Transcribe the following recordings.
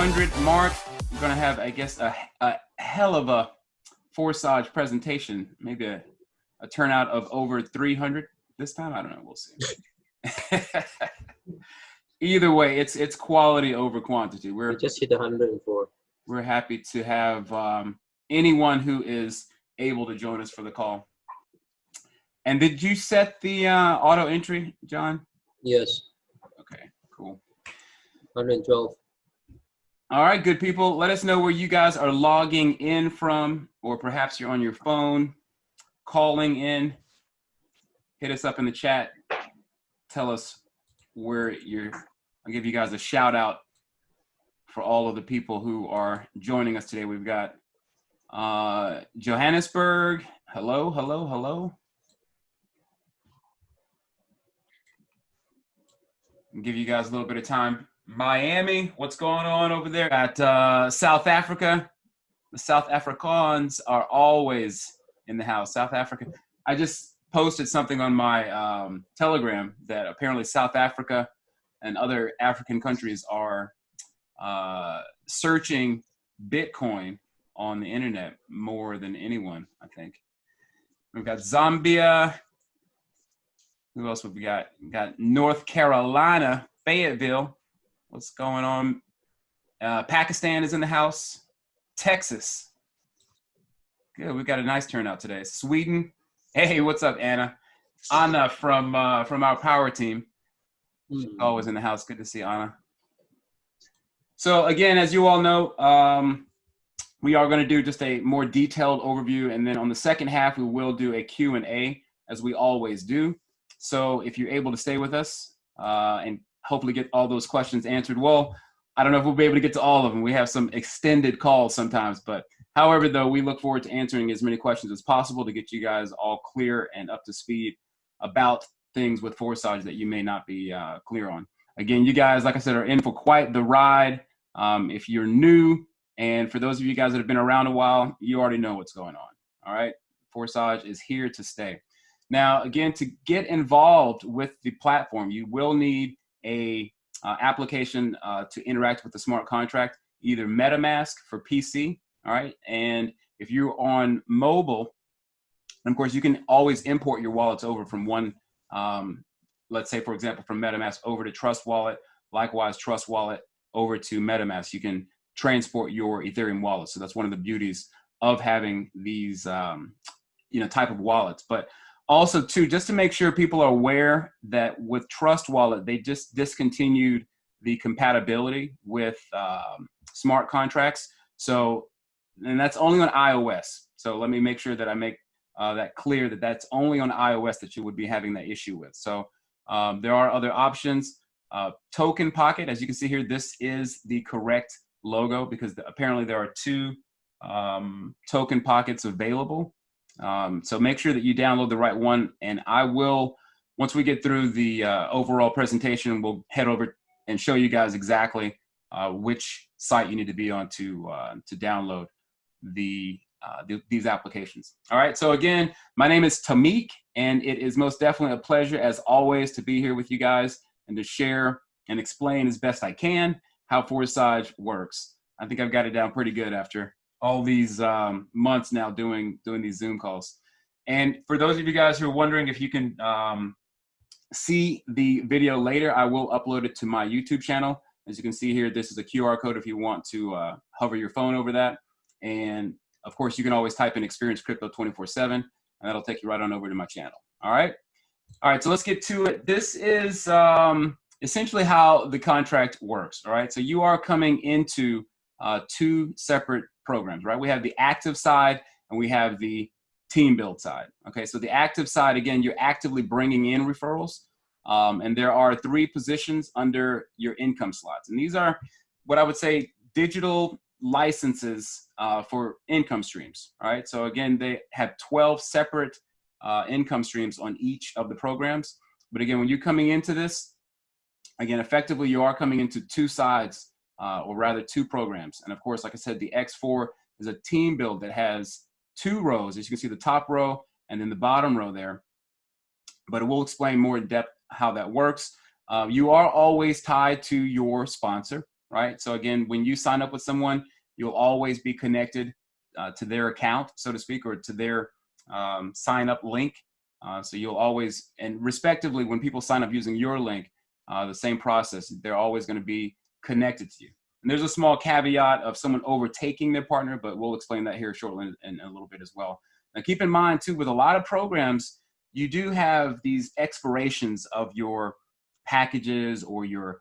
100 mark. We're going to have, I guess, a hell of a Forsage presentation. Maybe a turnout of over 300 this time. I don't know. We'll see. Either way, it's quality over quantity. We just hit 104. We're happy to have anyone who is able to join us for the call. And did you set the auto entry, John? Yes. Okay, cool. 112. All right, good people. Let us know where you guys are logging in from, or perhaps you're on your phone, calling in. Hit us up in the chat. Tell us where you're. I'll give you guys a shout out for all of the people who are joining us today. We've got Johannesburg. Hello, hello, hello. I'll give you guys a little bit of time. Miami, what's going on over there? At South Africa. The South Africans are always in the house. South Africa. I just posted something on my Telegram that apparently South Africa and other African countries are searching Bitcoin on the internet more than anyone, I think. We've got Zambia. Who else have we got? We got North Carolina, Fayetteville. What's going on? Pakistan is in the house. Texas. Good, we've got a nice turnout today. Sweden. Hey, what's up, Anna? Anna from our power team. She's always in the house. Good to see Anna. So again, as you all know, we are going to do just a more detailed overview, and then on the second half, we will do a Q&A, as we always do. So if you're able to stay with us and hopefully get all those questions answered, well, I don't know if we'll be able to get to all of them. We have some extended calls sometimes, but however, though, we look forward to answering as many questions as possible to get you guys all clear and up to speed about things with Forsage that you may not be clear on. Again, you guys, like I said, are in for quite the ride. If you're new, and for those of you guys that have been around a while, you already know what's going on. All right, Forsage is here to stay. Now, again, to get involved with the platform, you will need a application to interact with the smart contract, either MetaMask for PC, all right? And if you're on mobile, and of course, you can always import your wallets over from one, let's say, for example, from MetaMask over to Trust Wallet, likewise, Trust Wallet over to MetaMask. You can transport your Ethereum wallet. So that's one of the beauties of having these, type of wallets. But also, too, just to make sure people are aware that with Trust Wallet, they just discontinued the compatibility with smart contracts. So, and that's only on iOS. So let me make sure that I make that clear that that's only on iOS that you would be having that issue with. So there are other options. Token Pocket, as you can see here, this is the correct logo because apparently there are two Token Pockets available. So make sure that you download the right one, and I will, once we get through the overall presentation, we'll head over and show you guys exactly which site you need to be on to download these applications. All right, so again, my name is Tamik, and it is most definitely a pleasure, as always, to be here with you guys and to share and explain as best I can how Forsage works. I think I've got it down pretty good after all these months now doing these Zoom calls. And for those of you guys who are wondering if you can see the video later, I will upload it to my YouTube channel. As you can see here, this is a QR code if you want to hover your phone over that. And of course, you can always type in Experience Crypto 24/7, and that'll take you right on over to my channel. All right. All right, so let's get to it. This is essentially how the contract works. All right, so you are coming into two separate programs, right? We have the active side and we have the team build side. Okay, so the active side, again, you're actively bringing in referrals, and there are 3 positions under your income slots. And these are what I would say digital licenses for income streams, all right? So again, they have 12 separate income streams on each of the programs. But again, when you're coming into this, again, effectively, you are coming into 2 sides, or rather 2 programs. And of course, like I said, the X4 is a team build that has 2 rows. As you can see, the top row and then the bottom row there. But it will explain more in depth how that works. You are always tied to your sponsor. right? So again, when you sign up with someone, you'll always be connected to their account, so to speak, or to their sign up link. So you'll always, and respectively, when people sign up using your link, the same process, they're always going to be connected to you. And there's a small caveat of someone overtaking their partner, but we'll explain that here shortly in a little bit as well. Now, keep in mind too, with a lot of programs, you do have these expirations of your packages or your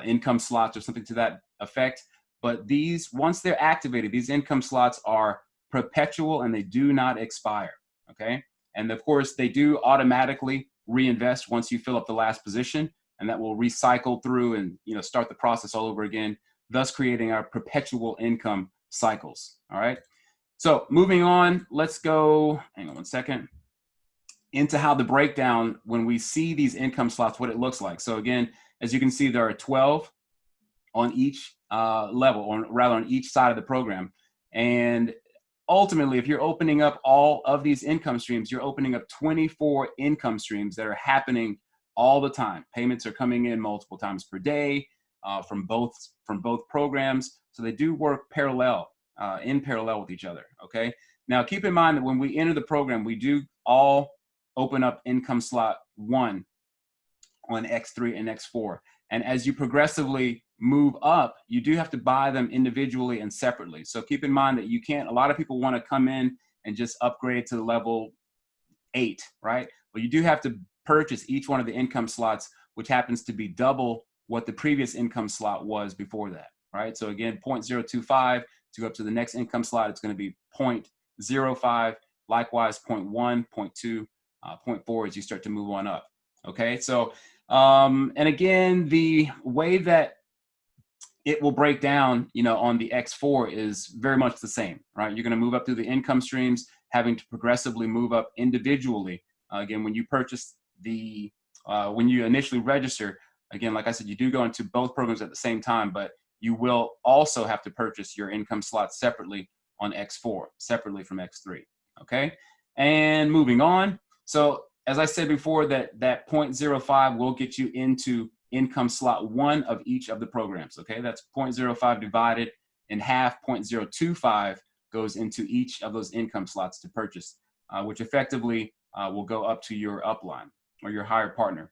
income slots or something to that effect. But these, once they're activated, these income slots are perpetual and they do not expire, okay? And of course, they do automatically reinvest once you fill up the last position, and that will recycle through and start the process all over again, thus creating our perpetual income cycles, all right? So moving on, let's go, hang on one second, into how the breakdown, when we see these income slots, what it looks like. So again, as you can see, there are 12 on each level, or rather on each side of the program. And ultimately, if you're opening up all of these income streams, you're opening up 24 income streams that are happening all the time. Payments are coming in multiple times per day from both programs. So they do work in parallel with each other, okay? Now, keep in mind that when we enter the program, we do all open up income slot 1 on X3 and X4. And as you progressively move up, you do have to buy them individually and separately. So keep in mind that you can't, a lot of people want to come in and just upgrade to level 8, right? But you do have to purchase each one of the income slots, which happens to be double what the previous income slot was before that, right? So again, 0.025 to go up to the next income slot, it's going to be 0.05, likewise 0.1, 0.2, 0.4 as you start to move on up, okay? So, and again, the way that it will break down, on the X4 is very much the same, right? You're going to move up through the income streams, having to progressively move up individually. Again, when you purchase when you initially register, again, like I said, you do go into both programs at the same time, but you will also have to purchase your income slots separately on X4, separately from X3, okay? And moving on. So as I said before, that 0.05 will get you into income slot 1 of each of the programs, okay? That's 0.05 divided in half. 0.025 goes into each of those income slots to purchase, which effectively will go up to your upline or your higher partner.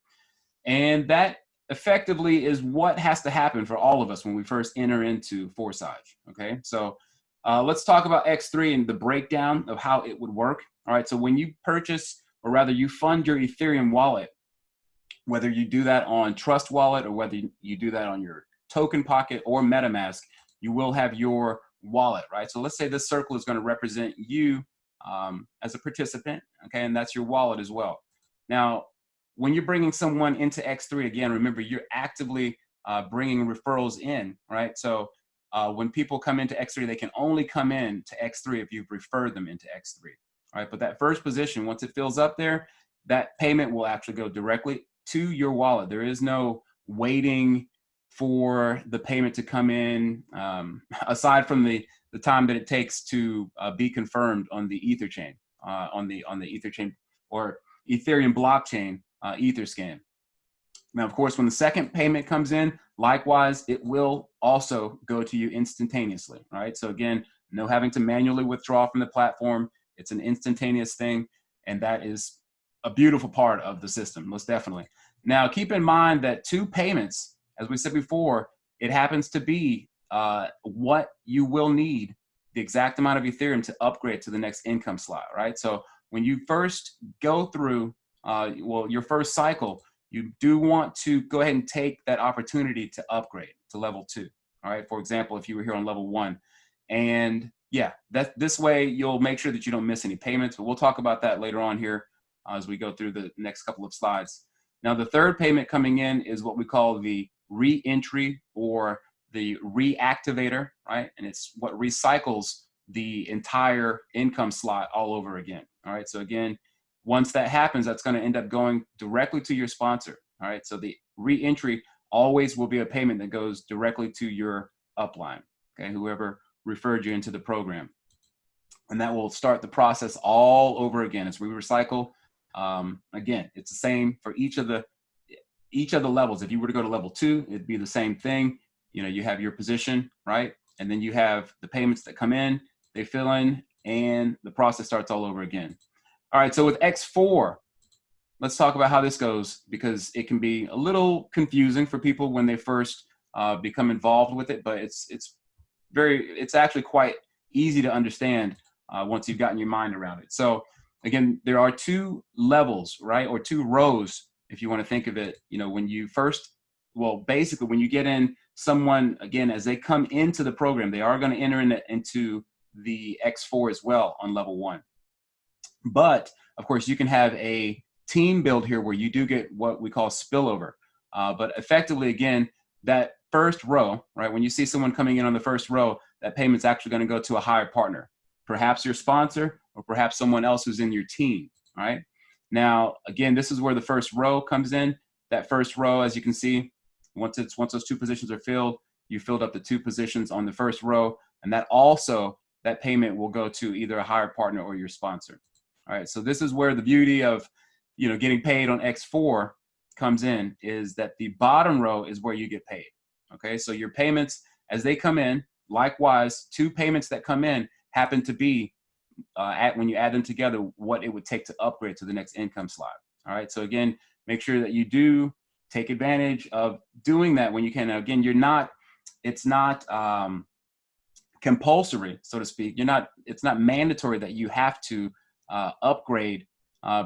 And that effectively is what has to happen for all of us when we first enter into Forsage, okay? So let's talk about X3 and the breakdown of how it would work. All right, so when you purchase, or rather you fund your Ethereum wallet, whether you do that on Trust Wallet or whether you do that on your Token Pocket or MetaMask, you will have your wallet, right? So let's say this circle is going to represent you as a participant, okay? And that's your wallet as well. Now, when you're bringing someone into X3, again, remember, you're actively bringing referrals in, right? So when people come into X3, they can only come in to X3 if you've referred them into X3, right? But that first position, once it fills up there, that payment will actually go directly to your wallet. There is no waiting for the payment to come in, aside from the time that it takes to be confirmed on the Ether chain, on the Ether chain or Ethereum blockchain Etherscan. Now, of course, when the second payment comes in, likewise, it will also go to you instantaneously, right? So again, no having to manually withdraw from the platform. It's an instantaneous thing, and that is a beautiful part of the system, most definitely. Now, keep in mind that 2 payments, as we said before, it happens to be what you will need, the exact amount of Ethereum to upgrade to the next income slot, right? So when you first go through, your first cycle, you do want to go ahead and take that opportunity to upgrade to level 2, all right? For example, if you were here on level 1, and yeah, this way you'll make sure that you don't miss any payments, but we'll talk about that later on here as we go through the next couple of slides. Now, the third payment coming in is what we call the re-entry or the reactivator, right? And it's what recycles the entire income slot all over again, all right? So again, once that happens, that's going to end up going directly to your sponsor, all right? So the re-entry always will be a payment that goes directly to your upline, okay? Whoever referred you into the program. And that will start the process all over again as we recycle. Again, it's the same for each of the levels. If you were to go to level 2, it'd be the same thing. you know, you have your position, right? And then you have the payments that come in, they fill in, and the process starts all over again. All right, so with X4, let's talk about how this goes, because it can be a little confusing for people when they first become involved with it, but it's actually quite easy to understand once you've gotten your mind around it. So again, there are two levels, right? Or two rows, if you want to think of it, you know, when you first, well, basically when you get in someone, again, as they come into the program, they are going to enter into the X4 as well on level 1. But of course, you can have a team build here where you do get what we call spillover. But effectively, again, that first row, right, when you see someone coming in on the first row, that payment's actually going to go to a higher partner, perhaps your sponsor or perhaps someone else who's in your team, right? Now, again, this is where the first row comes in. That first row, as you can see, once those two positions are filled, you filled up the two positions on the first row, and that payment will go to either a higher partner or your sponsor. All right, so this is where the beauty of, you know, getting paid on X4 comes in, is that the bottom row is where you get paid. Okay, so your payments as they come in, likewise, two payments that come in happen to be when you add them together, what it would take to upgrade to the next income slot. All right, so again, make sure that you do take advantage of doing that when you can. Now, again, it's not compulsory, so to speak. It's not mandatory that you have to upgrade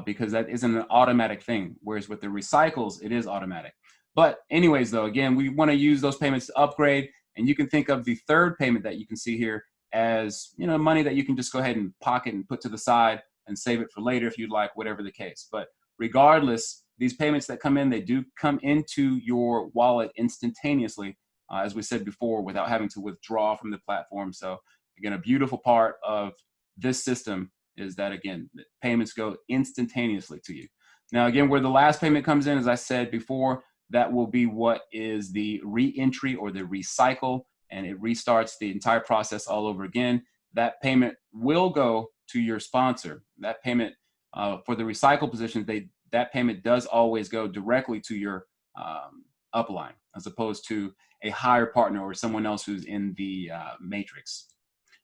because that isn't an automatic thing. Whereas with the recycles, it is automatic. But anyways, though, again, we want to use those payments to upgrade, and you can think of the third payment that you can see here as, you know, money that you can just go ahead and pocket and put to the side and save it for later if you'd like, whatever the case. But regardless, these payments that come in, they do come into your wallet instantaneously, as we said before, without having to withdraw from the platform. So again, a beautiful part of this system is that, again, the payments go instantaneously to you. Now, again, where the last payment comes in, as I said before, that will be what is the re-entry or the recycle, and it restarts the entire process all over again. That payment will go to your sponsor. That payment for the recycle positions, that payment does always go directly to your upline, as opposed to a higher partner or someone else who's in the matrix.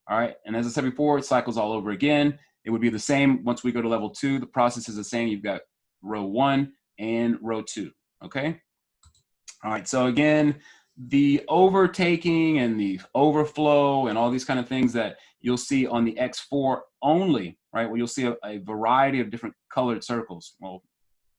All right, and as I said before, it cycles all over again. It would be the same once we go to level 2. The process is the same. You've got row 1 and row 2, okay? All right, so again, the overtaking and the overflow and all these kind of things that you'll see on the X4 only, right? Well, you'll see a variety of different colored circles. Well,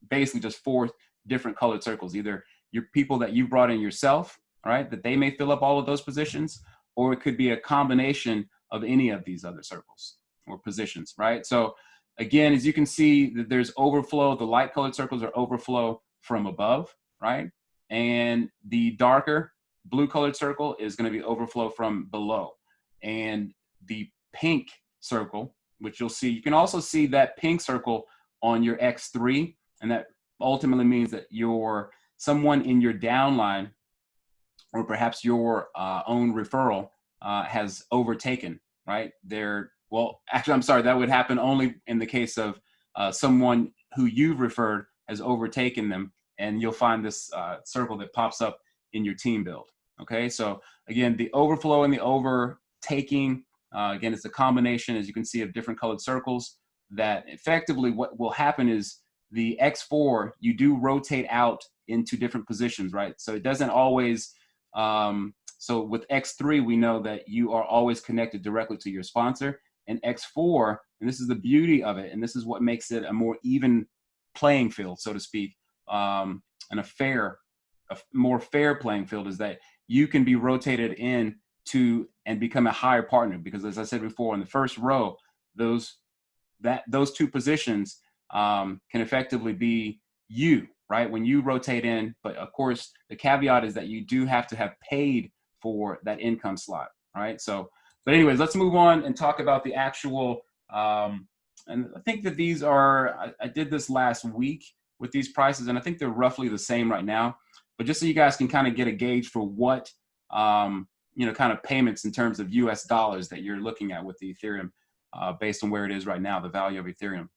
basically just 4 different colored circles, either your people that you brought in yourself, all right, that they may fill up all of those positions, or it could be a combination of any of these other circles or positions, right? So again, as you can see, that there's overflow. The light colored circles are overflow from above, right? And the darker blue colored circle is going to be overflow from below. And the pink circle, which you'll see, you can also see that pink circle on your X3, and that ultimately means that someone in your downline, or perhaps your own referral, has overtaken, right? Well, actually, I'm sorry, that would happen only in the case of someone who you've referred has overtaken them, and you'll find this circle that pops up in your team build, okay? So again, the overflow and the overtaking, again, it's a combination, as you can see, of different colored circles that effectively what will happen is the X4, you do rotate out into different positions, right? So it doesn't always, so with X3, we know that you are always connected directly to your sponsor. And X4, and this is the beauty of it, and this is what makes it a more even playing field, so to speak, and a more fair playing field, is that you can be rotated in to and become a higher partner, because as I said before, in the first row, those 2 positions can effectively be you, right? When you rotate in, but of course the caveat is that you do have to have paid for that income slot, right? So, but anyways, let's move on and talk about the actual, and I think that these are, I did this last week with these prices, and I think they're roughly the same right now, but just so you guys can kind of get a gauge for what, you know, kind of payments in terms of US dollars that you're looking at with the Ethereum, based on where it is right now, the value of Ethereum.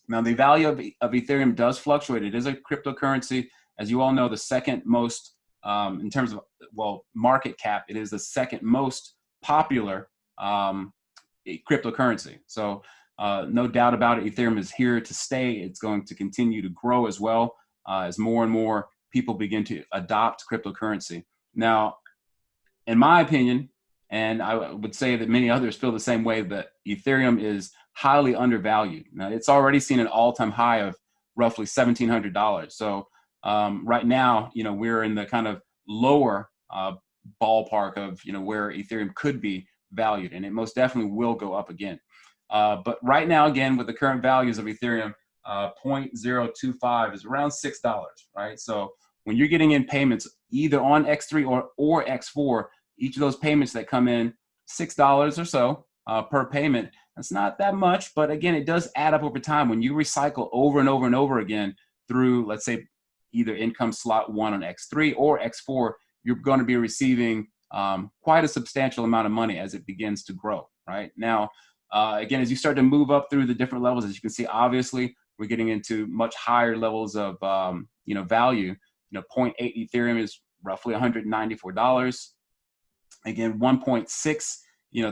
Now, the value of Ethereum does fluctuate. It is a cryptocurrency. As you all know, the second most in terms of, well, market cap, it is the second most popular cryptocurrency. So no doubt about it, Ethereum is here to stay. It's going to continue to grow as well as more and more people begin to adopt cryptocurrency. Now, in my opinion, and I would say that many others feel the same way, that Ethereum is highly undervalued. Now, it's already seen an all-time high of roughly $1,700. So right now, we're in the kind of lower ballpark of, where Ethereum could be valued, and it most definitely will go up again. But right now, again, with the current values of Ethereum, 0.025 is around $6, right? So when you're getting in payments either on X3 or X4, each of those payments that come in, $6 or so per payment. That's not that much, but again, it does add up over time. When you recycle over and over and over again through, let's say, either income slot 1 on X3 or X4, you're going to be receiving quite a substantial amount of money as it begins to grow, right? Now, again, as you start to move up through the different levels, as you can see, obviously, we're getting into much higher levels of, value. 0.8 Ethereum is roughly $194. Again, 1.6,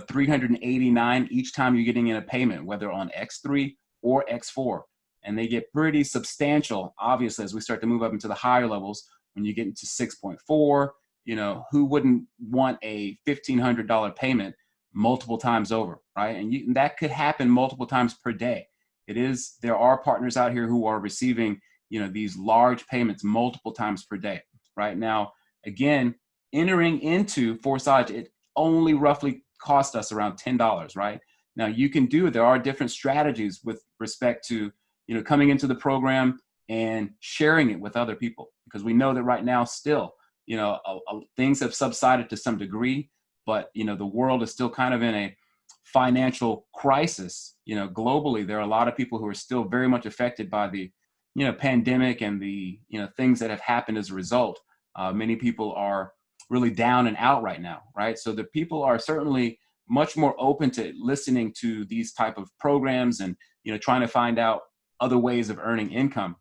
389 each time you're getting in a payment, whether on X3 or X4. And they get pretty substantial, obviously, as we start to move up into the higher levels. When you get into 6.4, who wouldn't want a $1,500 payment multiple times over, right? And that could happen multiple times per day. There are partners out here who are receiving, these large payments multiple times per day. Right now, again, entering into Forsage, it only roughly cost us around $10, right? Now there are different strategies with respect to, coming into the program and sharing it with other people, because we know that right now still, things have subsided to some degree, but, the world is still kind of in a financial crisis. Globally, there are a lot of people who are still very much affected by the, pandemic and the, things that have happened as a result. Many people are really down and out right now, right? So the people are certainly much more open to listening to these type of programs and, trying to find out other ways of earning income.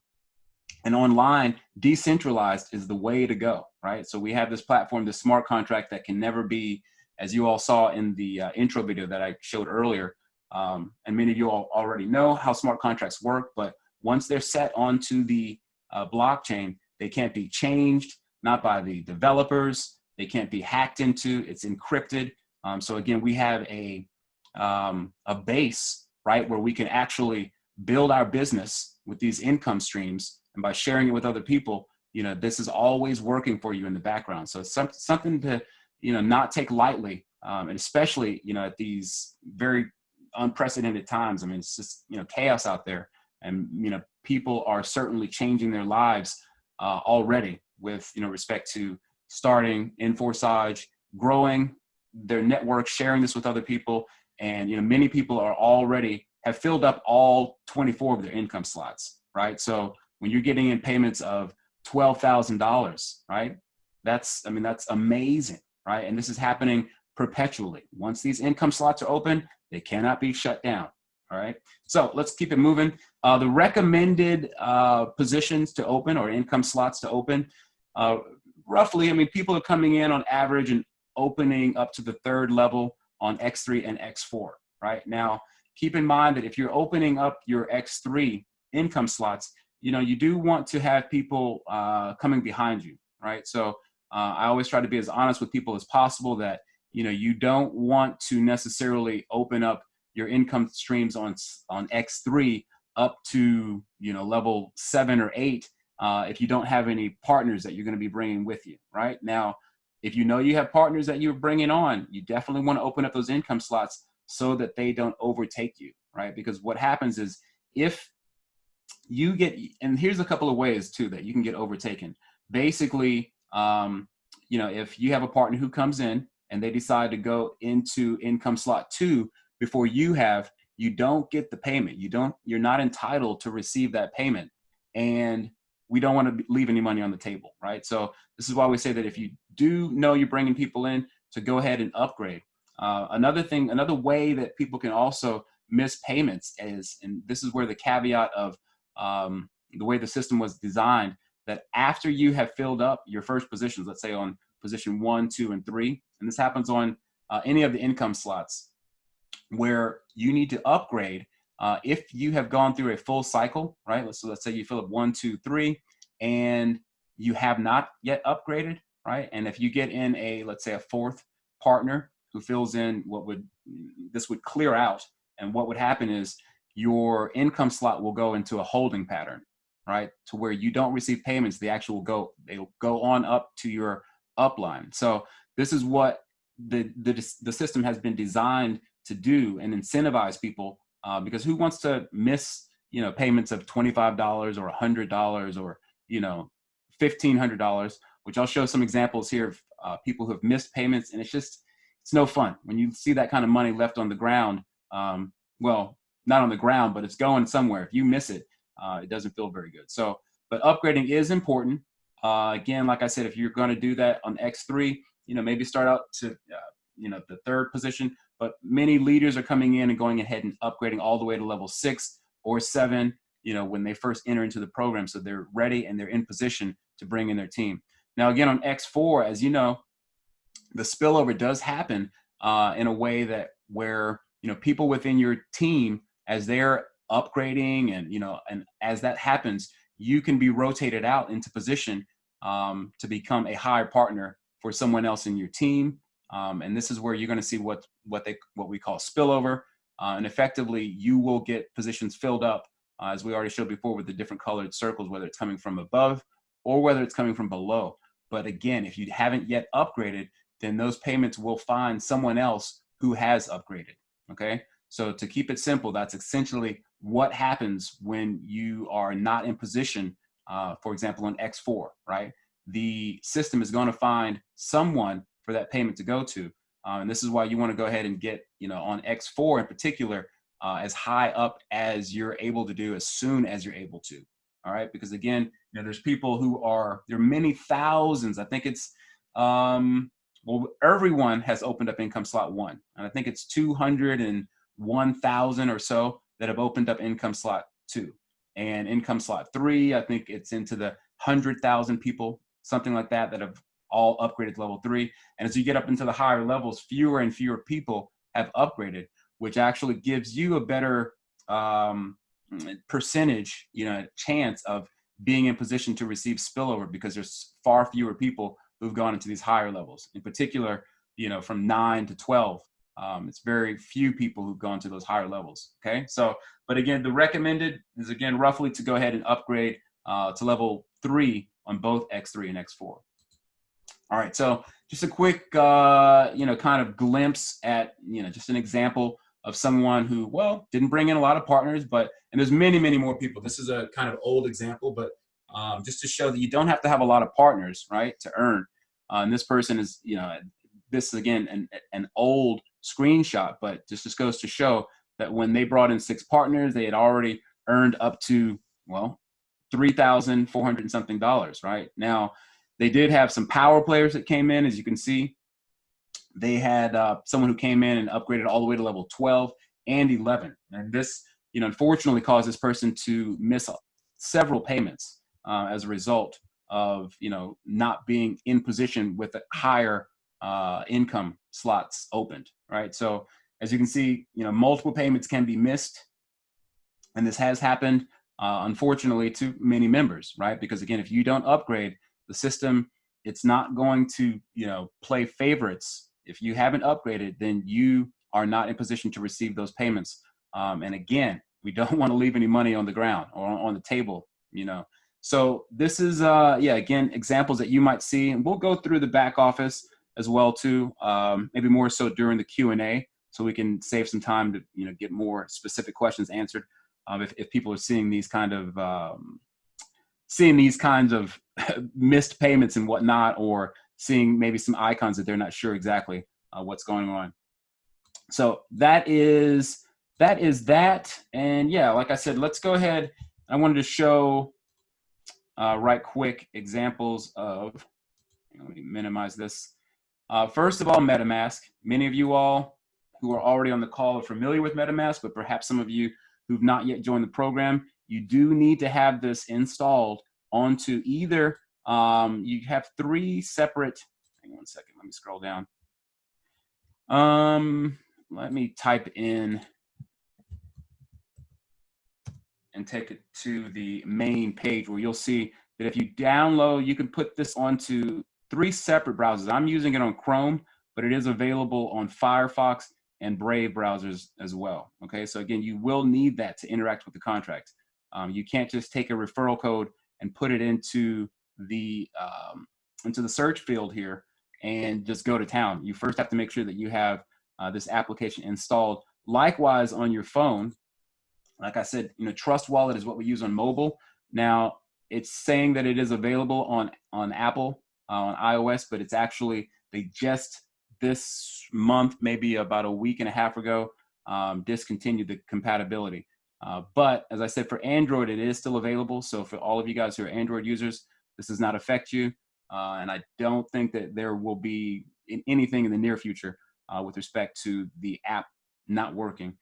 And online, decentralized is the way to go, right? So we have this platform, this smart contract that can never be, as you all saw in the intro video that I showed earlier, and many of you all already know how smart contracts work, but once they're set onto the blockchain, they can't be changed, not by the developers. They can't be hacked into. It's encrypted. So again, we have a base, right, where we can actually build our business with these income streams, and by sharing it with other people, this is always working for you in the background. So it's something to, not take lightly, and especially, at these very unprecedented times. I mean, it's just, chaos out there, and, people are certainly changing their lives already with, respect to starting in Forsage, growing their network, sharing this with other people. And, many people have filled up all 24 of their income slots, right? So when you're getting in payments of $12,000, right? That's amazing, right? And this is happening perpetually. Once these income slots are open, they cannot be shut down, all right? So let's keep it moving. The recommended positions to open, or income slots to open, roughly, people are coming in on average and opening up to the 3rd level on X3 and X4, right? Now, keep in mind that if you're opening up your X3 income slots, you do want to have people coming behind you, right? So I always try to be as honest with people as possible that, you don't want to necessarily open up your income streams on X3 up to, level 7 or 8 if you don't have any partners that you're going to be bringing with you, right? Now, if you have partners that you're bringing on, you definitely want to open up those income slots so that they don't overtake you, right? Because what happens is, if you get, and here's a couple of ways too that you can get overtaken. Basically, if you have a partner who comes in and they decide to go into income slot 2 before you don't get the payment. You're not entitled to receive that payment. And we don't want to leave any money on the table, right? So this is why we say that if you do know you're bringing people in, to go ahead and upgrade. Another way that people can also miss payments is, and this is where the caveat of the way the system was designed, that after you have filled up your first positions, let's say on position 1, 2, and 3, and this happens on any of the income slots where you need to upgrade. If you have gone through a full cycle, right? So let's say you fill up 1, 2, 3, and you have not yet upgraded, right? And if you get in a, let's say, a fourth partner who fills in this would clear out. And what would happen is your income slot will go into a holding pattern, right? To where you don't receive payments, they'll go on up to your upline. So this is what the system has been designed to do and incentivize people, because who wants to miss, payments of $25 or $100 or, $1,500, which I'll show some examples here of people who have missed payments. And it's no fun when you see that kind of money left on the ground. Well, not on the ground, but it's going somewhere. If you miss it, it doesn't feel very good. So, but upgrading is important. Again, like I said, if you're going to do that on X3, maybe start out to, the third position, but many leaders are coming in and going ahead and upgrading all the way to level 6 or 7, when they first enter into the program. So they're ready and they're in position to bring in their team. Now, again, on X4, as you know, the spillover does happen in a way where people within your team, as they're upgrading and as that happens, you can be rotated out into position to become a higher partner for someone else in your team. And this is where you're going to see what we call spillover. And effectively, you will get positions filled up, as we already showed before, with the different colored circles, whether it's coming from above or whether it's coming from below. But again, if you haven't yet upgraded, then those payments will find someone else who has upgraded. Okay. So to keep it simple, that's essentially what happens when you are not in position, for example, on X4, right? The system is going to find someone for that payment to go to. And this is why you want to go ahead and get, on X4 in particular, as high up as you're able to do as soon as you're able to. All right. Because again, there's people there are many thousands. I think it's, everyone has opened up income slot 1. And I think it's 201,000 or so that have opened up income slot 2. And income slot 3, I think it's into the 100,000 people, something like that have all upgraded to level 3. And as you get up into the higher levels, fewer and fewer people have upgraded, which actually gives you a better percentage, chance of being in position to receive spillover, because there's far fewer people who've gone into these higher levels. In particular, from 9 to 12, it's very few people who've gone to those higher levels. Okay, so, but again, the recommended is again roughly to go ahead and upgrade to level 3 on both X3 and X4. All right, so just a quick, kind of glimpse at, just an example of someone who, didn't bring in a lot of partners, and there's many, many more people. This is a kind of old example, but just to show that you don't have to have a lot of partners, right, to earn. And this person is, this is again an old screenshot, but just goes to show that when they brought in 6 partners, they had already earned up to, $3,400 and something, right? Now, they did have some power players that came in, as you can see. They had someone who came in and upgraded all the way to level 12 and 11. And this, unfortunately caused this person to miss several payments as a result of, not being in position with a higher income slots opened, right? So as you can see, multiple payments can be missed. And this has happened, unfortunately, to many members, right? Because again, if you don't upgrade the system, it's not going to, play favorites. If you haven't upgraded, then you are not in position to receive those payments. And again, we don't want to leave any money on the ground or on the table, So this is, again, examples that you might see, and we'll go through the back office as well too, maybe more so during the Q&A, so we can save some time to, get more specific questions answered. If people are seeing these kind of missed payments and whatnot, or seeing maybe some icons that they're not sure exactly what's going on. So that is that. And yeah, like I said, let's go ahead. I wanted to show right quick examples of, let me minimize this. First of all, MetaMask. Many of you all who are already on the call are familiar with MetaMask, but perhaps some of you who've not yet joined the program, you do need to have this installed onto either, you have 3 separate, hang on one second, let me scroll down. Let me type in and take it to the main page where you'll see that if you download, you can put this onto 3 separate browsers. I'm using it on Chrome, but it is available on Firefox and Brave browsers as well. Okay, so again, you will need that to interact with the contract. You can't just take a referral code and put it into the search field here and just go to town. You first have to make sure that you have this application installed. Likewise, on your phone, like I said, Trust Wallet is what we use on mobile. Now, it's saying that it is available on Apple, on iOS, but it's actually, they just this month, maybe about a week and a half ago, discontinued the compatibility. But as I said, for Android, it is still available. So for all of you guys who are Android users, this does not affect you. And I don't think that there will be anything in the near future with respect to the app not working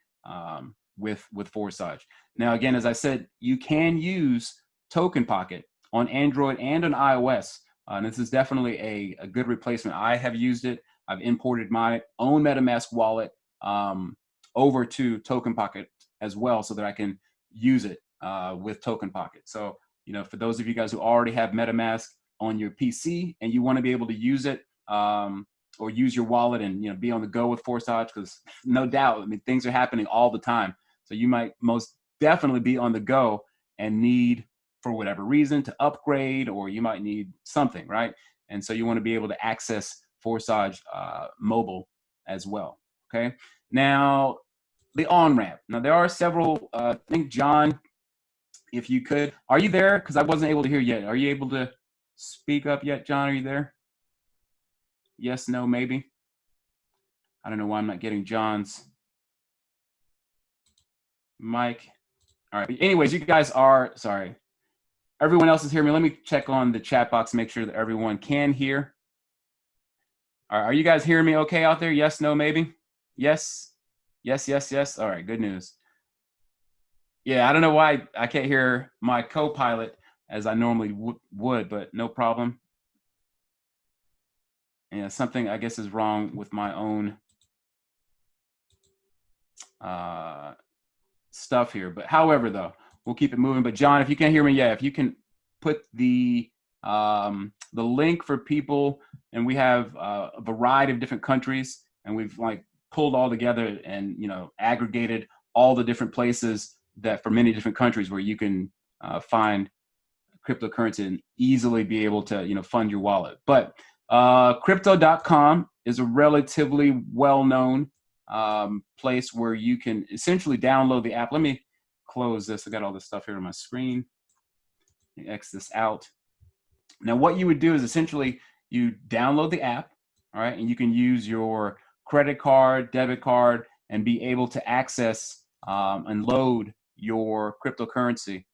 with Forsage. Now, again, as I said, you can use Token Pocket on Android and on iOS. And this is definitely a good replacement. I have used it. I've imported my own MetaMask wallet over to Token Pocket as well so that I can use it with Token Pocket. So, for those of you guys who already have MetaMask on your PC and you want to be able to use it or use your wallet and, be on the go with Forsage, because no doubt, I mean, things are happening all the time. So you might most definitely be on the go and need, for whatever reason, to upgrade, or you might need something, right? And so you want to be able to access Forsage mobile as well, okay? Now, the on-ramp. Now, there are several, I think, John, if you could, are you there? Because I wasn't able to hear yet. Are you able to speak up yet, John? Are you there? Yes, no, maybe? I don't know why I'm not getting John's mic. All right. Anyways, you guys are, sorry. Everyone else is hearing me. Let me check on the chat box, make sure that everyone can hear. All right. Are you guys hearing me okay out there? Yes, no, maybe? Yes? Yes, yes, yes. All right. Good news. Yeah, I don't know why I can't hear my co-pilot as I normally would, but no problem. Yeah, something I guess is wrong with my own stuff here. But however, though, we'll keep it moving. But John, if you can't hear me, yeah, if you can put the link for people, and we have a variety of different countries, and we've pulled all together and aggregated all the different places that for many different countries where you can find cryptocurrency and easily be able to fund your wallet. But crypto.com is a relatively well-known place where you can essentially download the app. Let me close this. I got all this stuff here on my screen. Let me X this out. Now, what you would do is essentially you download the app, all right, and you can use your credit card, debit card, and be able to access and load your cryptocurrency,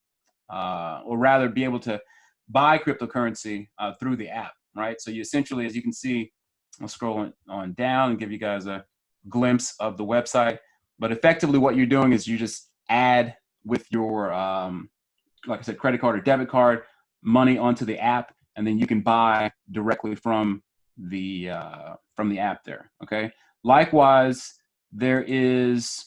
or rather be able to buy cryptocurrency through the app, right? So you essentially, as you can see, I'll scroll on down and give you guys a glimpse of the website. But effectively what you're doing is you just add with your, like I said, credit card or debit card money onto the app, and then you can buy directly from the app there, okay? Likewise, there is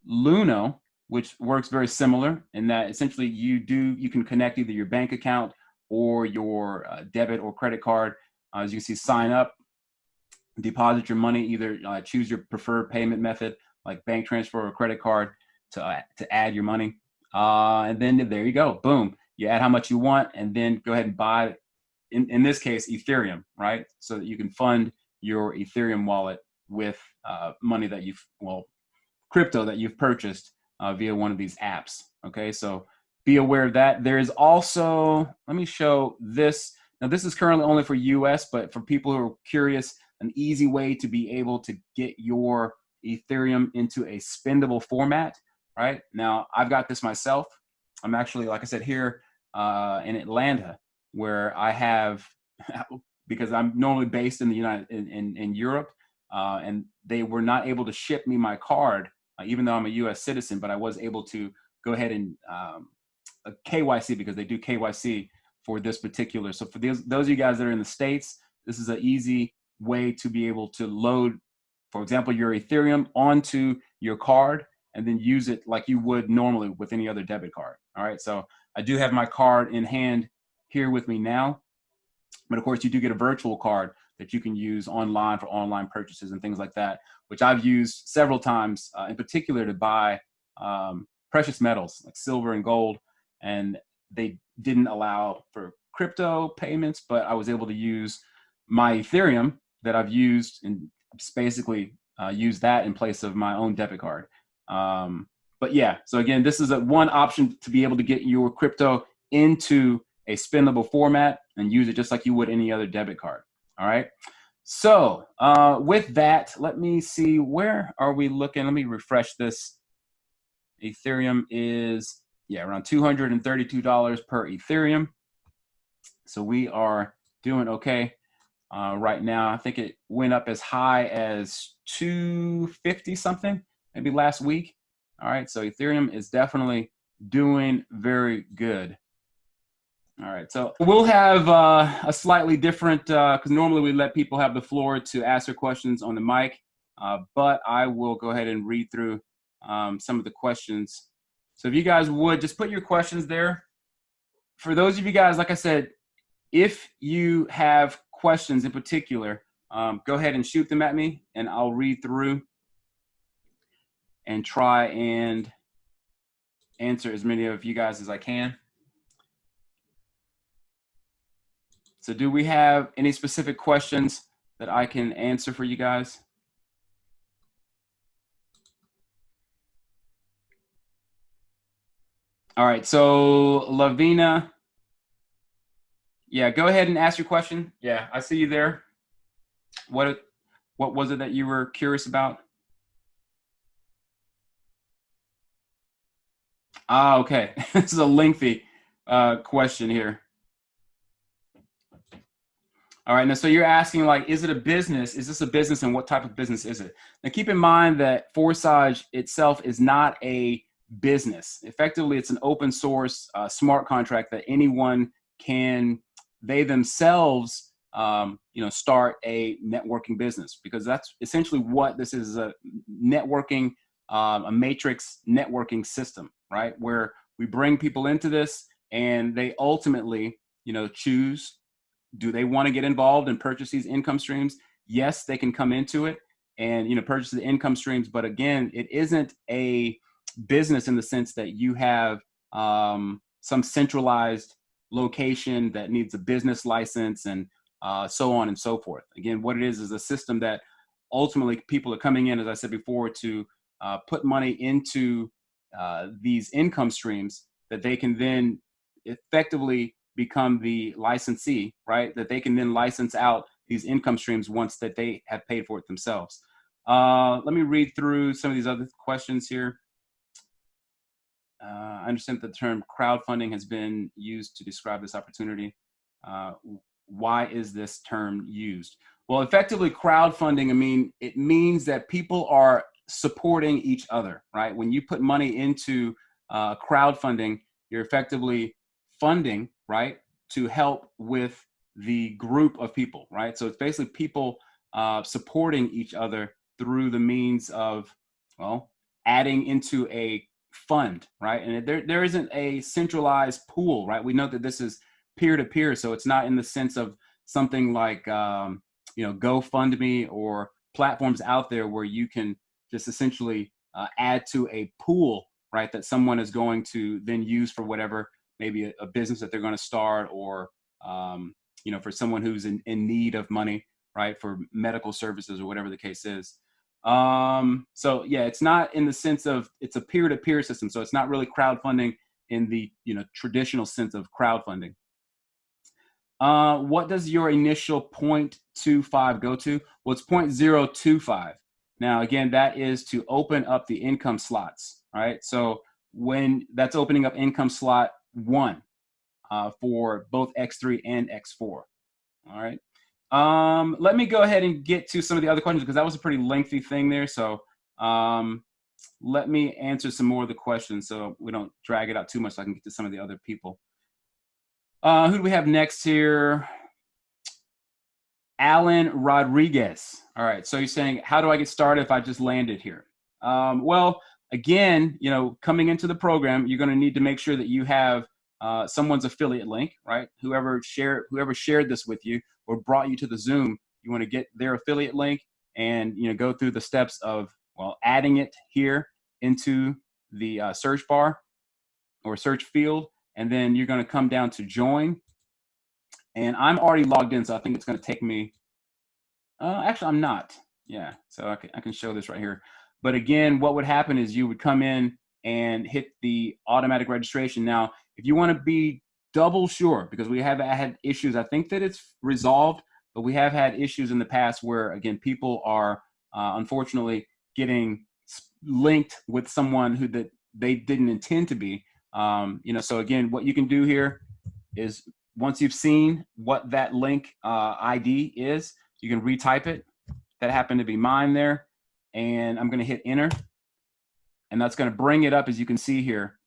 Luno, which works very similar in that essentially you can connect either your bank account or your debit or credit card. As you can see, sign up, deposit your money, either choose your preferred payment method like bank transfer or credit card to add your money. And then there you go, boom. You add how much you want and then go ahead and buy, in this case, Ethereum, right? So that you can fund your Ethereum wallet with money that crypto that you've purchased via one of these apps, okay? So be aware of that. There is also, let me show this. Now this is currently only for US, but for people who are curious, an easy way to be able to get your Ethereum into a spendable format, right? Now I've got this myself. I'm actually, like I said, here in Atlanta, where I have, because I'm normally based in the in Europe, and they were not able to ship me my card, even though I'm a U.S. citizen, but I was able to go ahead and KYC, because they do KYC for this particular. So for those of you guys that are in the States, this is an easy way to be able to load, for example, your Ethereum onto your card and then use it like you would normally with any other debit card. All right, so I do have my card in hand here with me now, but of course you do get a virtual card that you can use online for online purchases and things like that, which I've used several times, in particular to buy precious metals like silver and gold. And they didn't allow for crypto payments, but I was able to use my Ethereum that I've used and just basically use that in place of my own debit card. But yeah, so again, this is one option to be able to get your crypto into a spendable format and use it just like you would any other debit card. All right. So with that, let me see, where are we looking? Let me refresh this. Ethereum is, yeah, around $232 per Ethereum. So we are doing okay right now. I think it went up as high as 250 something, maybe last week. All right, so Ethereum is definitely doing very good. All right, so we'll have a slightly different, because normally we let people have the floor to ask their questions on the mic, but I will go ahead and read through some of the questions. So if you guys would just put your questions there. For those of you guys, like I said, if you have questions in particular, go ahead and shoot them at me and I'll read through and try and answer as many of you guys as I can. So do we have any specific questions that I can answer for you guys? All right, so Lavina, yeah, go ahead and ask your question. Yeah, I see you there. What was it that you were curious about? Ah, okay. This is a lengthy question here. All right, now so you're asking, like, is it a business? Is this a business, and what type of business is it? Now keep in mind that Forsage itself is not a business. Effectively, it's an open source smart contract that anyone can, they themselves, start a networking business, because that's essentially what this is, a networking, a matrix networking system, right? Where we bring people into this and they ultimately, choose, do they want to get involved and purchase these income streams? Yes, they can come into it and, purchase the income streams. But again, it isn't a business in the sense that you have some centralized location that needs a business license and so on and so forth. Again, what it is a system that ultimately people are coming in, as I said before, to put money into these income streams that they can then effectively become the licensee, right? That they can then license out these income streams once that they have paid for it themselves. Let me read through some of these other questions here. I understand the term crowdfunding has been used to describe this opportunity. Why is this term used? Well, effectively, crowdfunding, it means that people are supporting each other, right? When you put money into crowdfunding, you're effectively funding, right, to help with the group of people, right? So it's basically people supporting each other through the means of, well, adding into a fund, right? And there isn't a centralized pool, right? We know that this is peer-to-peer, so it's not in the sense of something like, GoFundMe or platforms out there where you can just essentially add to a pool, right, that someone is going to then use for whatever, maybe a business that they're going to start, or for someone who's in need of money, right, for medical services or whatever the case is. So yeah, it's not in the sense of, it's a peer-to-peer system, so it's not really crowdfunding in the traditional sense of crowdfunding. What does your initial 0.25 go to? Well, it's 0.025. Now, again, that is to open up the income slots, all right? So when that's opening up income slot 1 for both X3 and X4, all right? Let me go ahead and get to some of the other questions, because that was a pretty lengthy thing there. So let me answer some more of the questions so we don't drag it out too much so I can get to some of the other people. Who do we have next here? Alan Rodriguez. All right, so you're saying, how do I get started if I just landed here? Well, again, you know, coming into the program, you're going to need to make sure that you have someone's affiliate link, right? Whoever shared this with you or brought you to the Zoom, you want to get their affiliate link and, you know, go through the steps of, well, adding it here into the search bar or search field, and then you're going to come down to join. And I'm already logged in, so I think it's going to take me. Actually, I'm not. Yeah, so I can show this right here. But again, what would happen is you would come in and hit the automatic registration. Now, if you want to be double sure, because we have had issues, I think that it's resolved, but we have had issues in the past where, again, people are unfortunately getting linked with someone who that they didn't intend to be. You know, so again, what you can do here is once you've seen what that link ID is, you can retype it. That happened to be mine there. And I'm going to hit enter. And that's going to bring it up, as you can see here.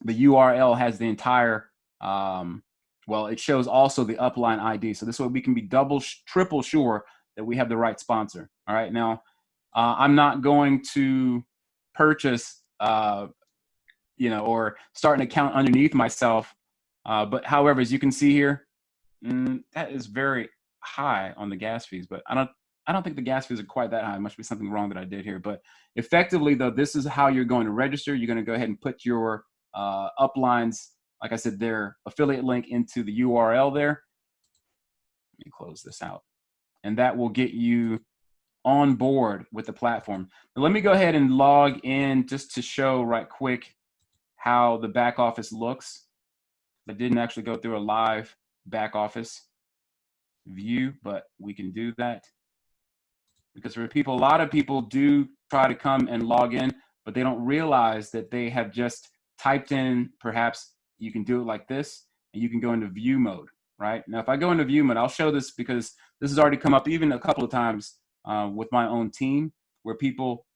The URL has the entire, well, it shows also the upline ID. So this way we can be triple sure that we have the right sponsor. All right. Now, I'm not going to purchase, you know, or start an account underneath myself. But however, as you can see here, that is very high on the gas fees, but I don't think the gas fees are quite that high. It must be something wrong that I did here. But effectively, though, this is how you're going to register. You're going to go ahead and put your uplines, like I said, their affiliate link into the URL there. Let me close this out. And that will get you on board with the platform. Now, let me go ahead and log in just to show right quick how the back office looks. I didn't actually go through a live back office view, but we can do that. Because for people, a lot of people do try to come and log in, but they don't realize that they have just typed in, perhaps you can do it like this, and you can go into view mode, right? Now, if I go into view mode, I'll show this because this has already come up even a couple of times with my own team where people,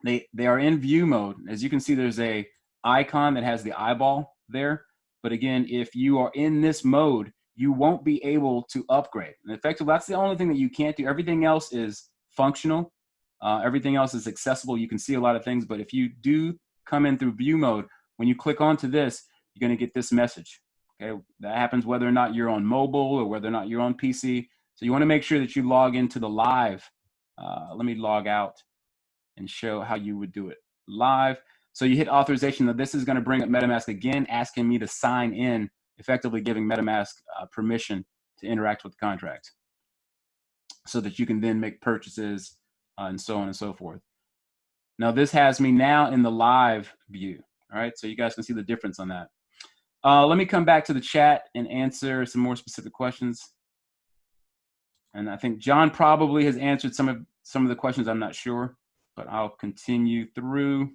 they are in view mode. As you can see, there's a icon that has the eyeball there. But again, if you are in this mode, you won't be able to upgrade. And effectively, that's the only thing that you can't do. Everything else is functional. Everything else is accessible. You can see a lot of things. But if you do come in through view mode, when you click onto this, you're going to get this message. Okay, that happens whether or not you're on mobile or whether or not you're on PC. So you want to make sure that you log into the live. Let me log out and show how you would do it live. So you hit authorization. Now this is going to bring up MetaMask again, asking me to sign in, effectively giving MetaMask permission to interact with the contract so that you can then make purchases and so on and so forth. Now this has me now in the live view. All right, so you guys can see the difference on that. Let me come back to the chat and answer some more specific questions. And I think John probably has answered some of the questions. I'm not sure, but I'll continue through.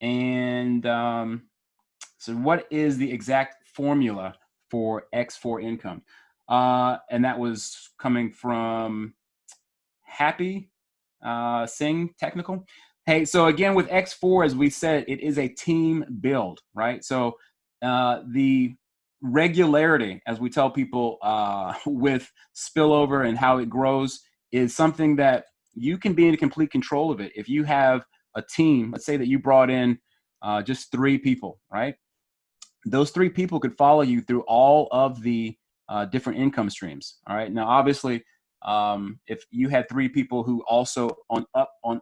And so what is the exact formula for X4 income? And that was coming from Happy Singh Technical. Hey, so again, with X4, as we said, it is a team build, right? So the regularity, as we tell people with spillover and how it grows, is something that you can be in complete control of it. If you have a team, let's say that you brought in just 3 people, right? Those 3 people could follow you through all of the different income streams. All right. Now, obviously, if you had 3 people who also on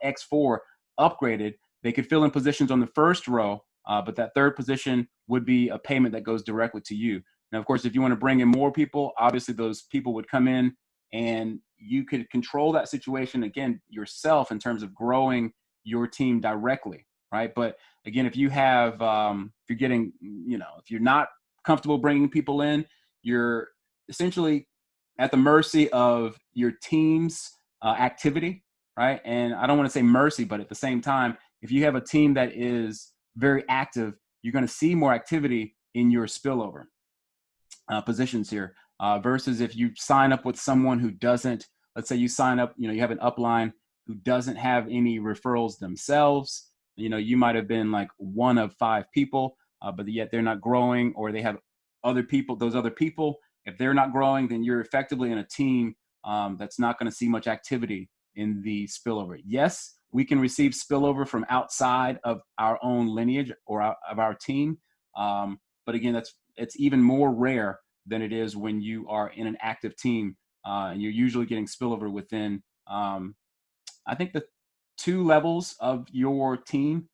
X4 upgraded, they could fill in positions on the first row, but that third position would be a payment that goes directly to you. Now, of course, if you want to bring in more people, obviously those people would come in and you could control that situation again yourself in terms of growing your team directly, right? But again, if you have, if you're getting, you know, if you're not comfortable bringing people in, you're essentially at the mercy of your team's activity, right? And I don't want to say mercy, but at the same time, if you have a team that is very active, you're going to see more activity in your spillover positions here versus if you sign up with someone who doesn't. Let's say you sign up, you know, you have an upline who doesn't have any referrals themselves. You know, you might have been like one of 5 people, but yet they're not growing, or they have other people. Those other people, if they're not growing, then you're effectively in a team that's not going to see much activity in the spillover. Yes, we can receive spillover from outside of our own lineage or of our team. But again, it's even more rare than it is when you are in an active team, and you're usually getting spillover within, I think, the 2 levels of your team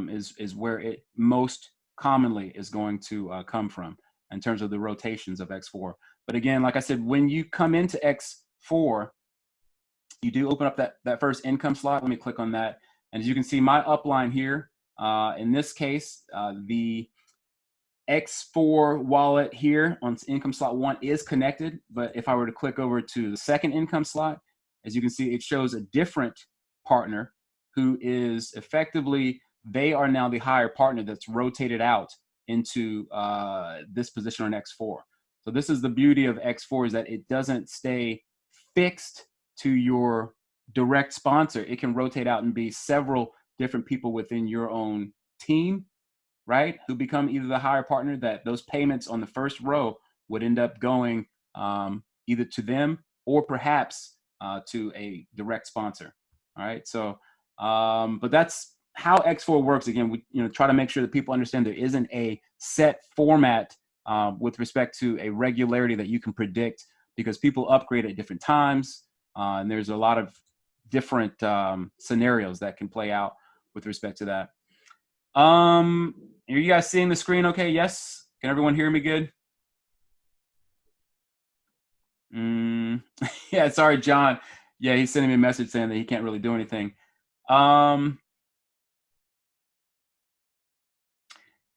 is where it most commonly is going to come from in terms of the rotations of X4. But again, like I said, when you come into X4, you do open up that first income slot. Let me click on that. And as you can see, my upline here, in this case, the X4 wallet here on income slot 1 is connected. But if I were to click over to the second income slot, as you can see, it shows a different partner who is effectively, they are now the higher partner that's rotated out into this position on X4. So this is the beauty of X4, is that it doesn't stay fixed to your direct sponsor. It can rotate out and be several different people within your own team, right, who become either the higher partner, that those payments on the first row would end up going either to them or perhaps to a direct sponsor. All right, so but that's how X4 works. Again, we try to make sure that people understand there isn't a set format with respect to a regularity that you can predict, because people upgrade at different times, and there's a lot of different scenarios that can play out with respect to that. Are you guys seeing the screen okay? Yes? Can everyone hear me good? Yeah, sorry, John. Yeah, he's sending me a message saying that he can't really do anything.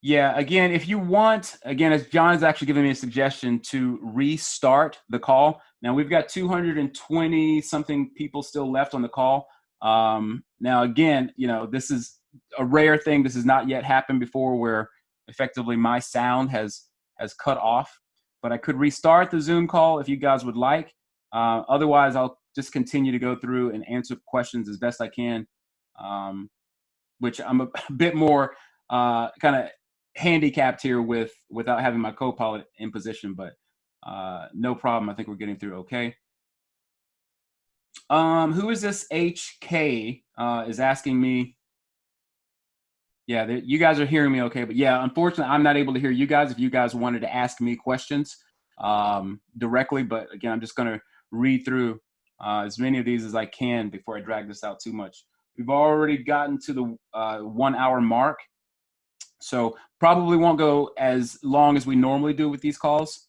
Yeah, again, if you want, again, as John is actually giving me a suggestion to restart the call. Now, we've got 220 something people still left on the call. Now, again, this is a rare thing. This has not yet happened before, where effectively my sound has cut off. But I could restart the Zoom call if you guys would like. Otherwise, I'll just continue to go through and answer questions as best I can, which I'm a bit more kind of handicapped here without having my co-pilot in position, but no problem. I think we're getting through okay. Who is this? HK is asking me. Yeah, you guys are hearing me okay, but yeah, unfortunately, I'm not able to hear you guys if you guys wanted to ask me questions directly. But again, I'm just going to read through as many of these as I can before I drag this out too much. We've already gotten to the 1 hour mark, so probably won't go as long as we normally do with these calls.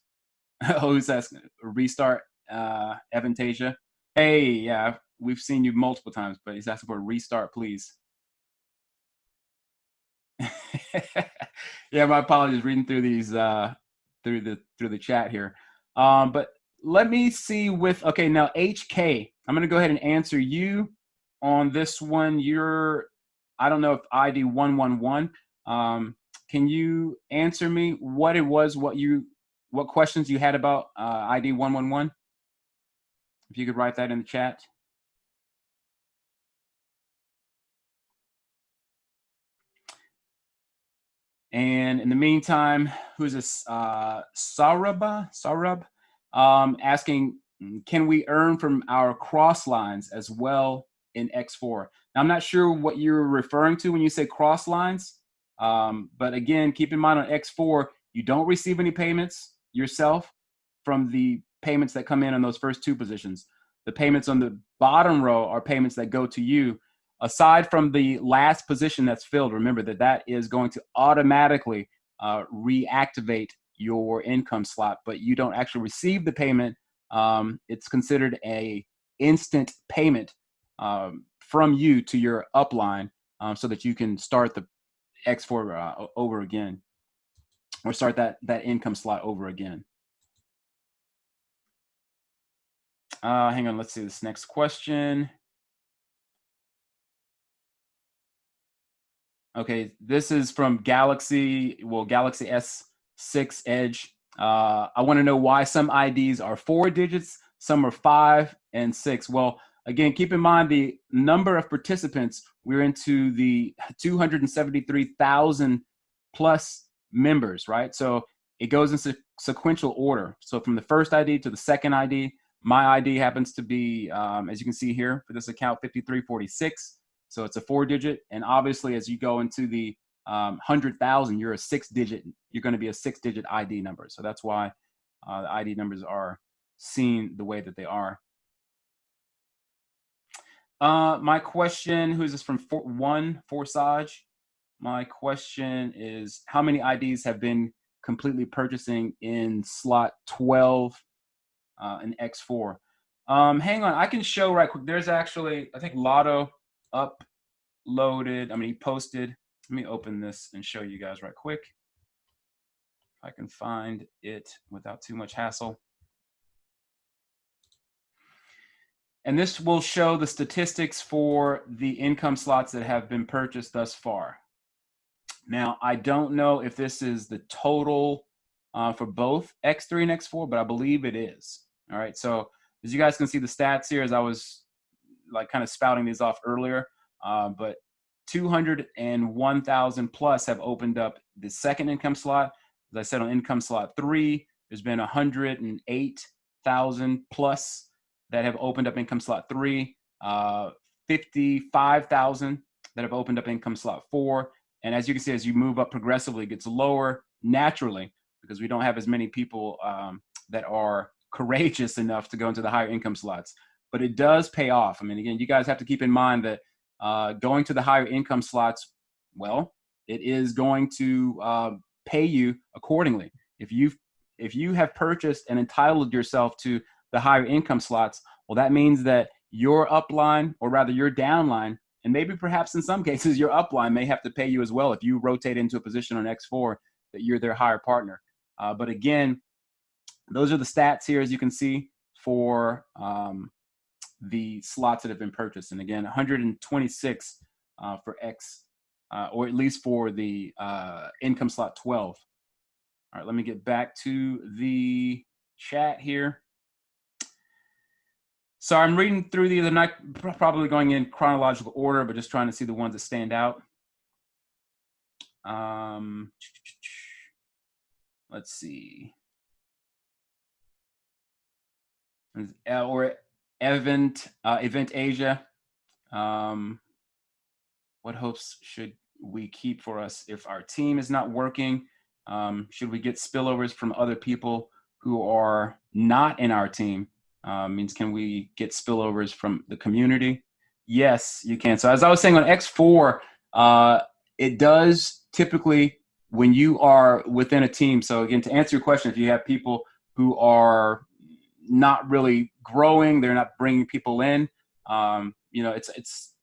Who's asking? Restart, Avantasia. Hey, yeah, we've seen you multiple times, but he's asking for a restart, please. Yeah, my apologies reading through these through the chat here. But let me see with, okay, now HK, I'm going to go ahead and answer you on this one. I don't know if ID 111. Can you answer me what it was, what questions you had about ID 111? If you could write that in the chat. And in the meantime, who's this? Sarab, asking, can we earn from our cross lines as well in X4? Now, I'm not sure what you're referring to when you say cross lines, but again, keep in mind on X4, you don't receive any payments yourself from the payments that come in on those first 2 positions. The payments on the bottom row are payments that go to you. Aside from the last position that's filled, remember that is going to automatically reactivate your income slot, but you don't actually receive the payment. It's considered a instant payment from you to your upline, so that you can start the X4 over again, or start that income slot over again. Hang on, let's see this next question. Okay, this is from Galaxy S6 Edge. I want to know why some IDs are 4 digits, some are 5 and 6. Well, again, keep in mind the number of participants. We're into the 273,000 plus members, right? So it goes in sequential order. So from the first ID to the second ID, my ID happens to be, as you can see here for this account, 5346. So it's a 4-digit. And obviously, as you go into the 100,000, you're going to be a 6-digit ID number. So that's why the ID numbers are seen the way that they are. My question, who is this from? Forsage. My question is, how many IDs have been completely purchasing in slot 12 and X4? Hang on, I can show right quick. There's actually, I think Lotto uploaded, he posted. Let me open this and show you guys right quick. If I can find it without too much hassle. And this will show the statistics for the income slots that have been purchased thus far. Now, I don't know if this is the total for both X3 and X4, but I believe it is. All right, so as you guys can see the stats here, as I was like kind of spouting these off earlier, but 201,000 plus have opened up the second income slot. As I said, on income slot 3, there's been 108,000 plus that have opened up income slot 3, 55,000 that have opened up income slot 4. And as you can see, as you move up progressively, it gets lower naturally because we don't have as many people that are courageous enough to go into the higher income slots. But it does pay off. Again, you guys have to keep in mind that going to the higher income slots, well, it is going to pay you accordingly. If you have purchased and entitled yourself to the higher income slots, well, that means that your upline, or rather your downline, and maybe perhaps in some cases your upline may have to pay you as well if you rotate into a position on X4 that you're their higher partner. But again, those are the stats here, as you can see, for the slots that have been purchased. And again, 126 for X, or at least for the income slot 12. All right, let me get back to the chat here. So I'm reading through these. I'm not probably going in chronological order, but just trying to see the ones that stand out. Let's see. Or Event Asia. What hopes should we keep for us if our team is not working? Should we get spillovers from other people who are not in our team? Means can we get spillovers from the community? Yes, you can. So as I was saying on X4, it does typically when you are within a team. So again, to answer your question, if you have people who are not really growing, they're not bringing people in, it's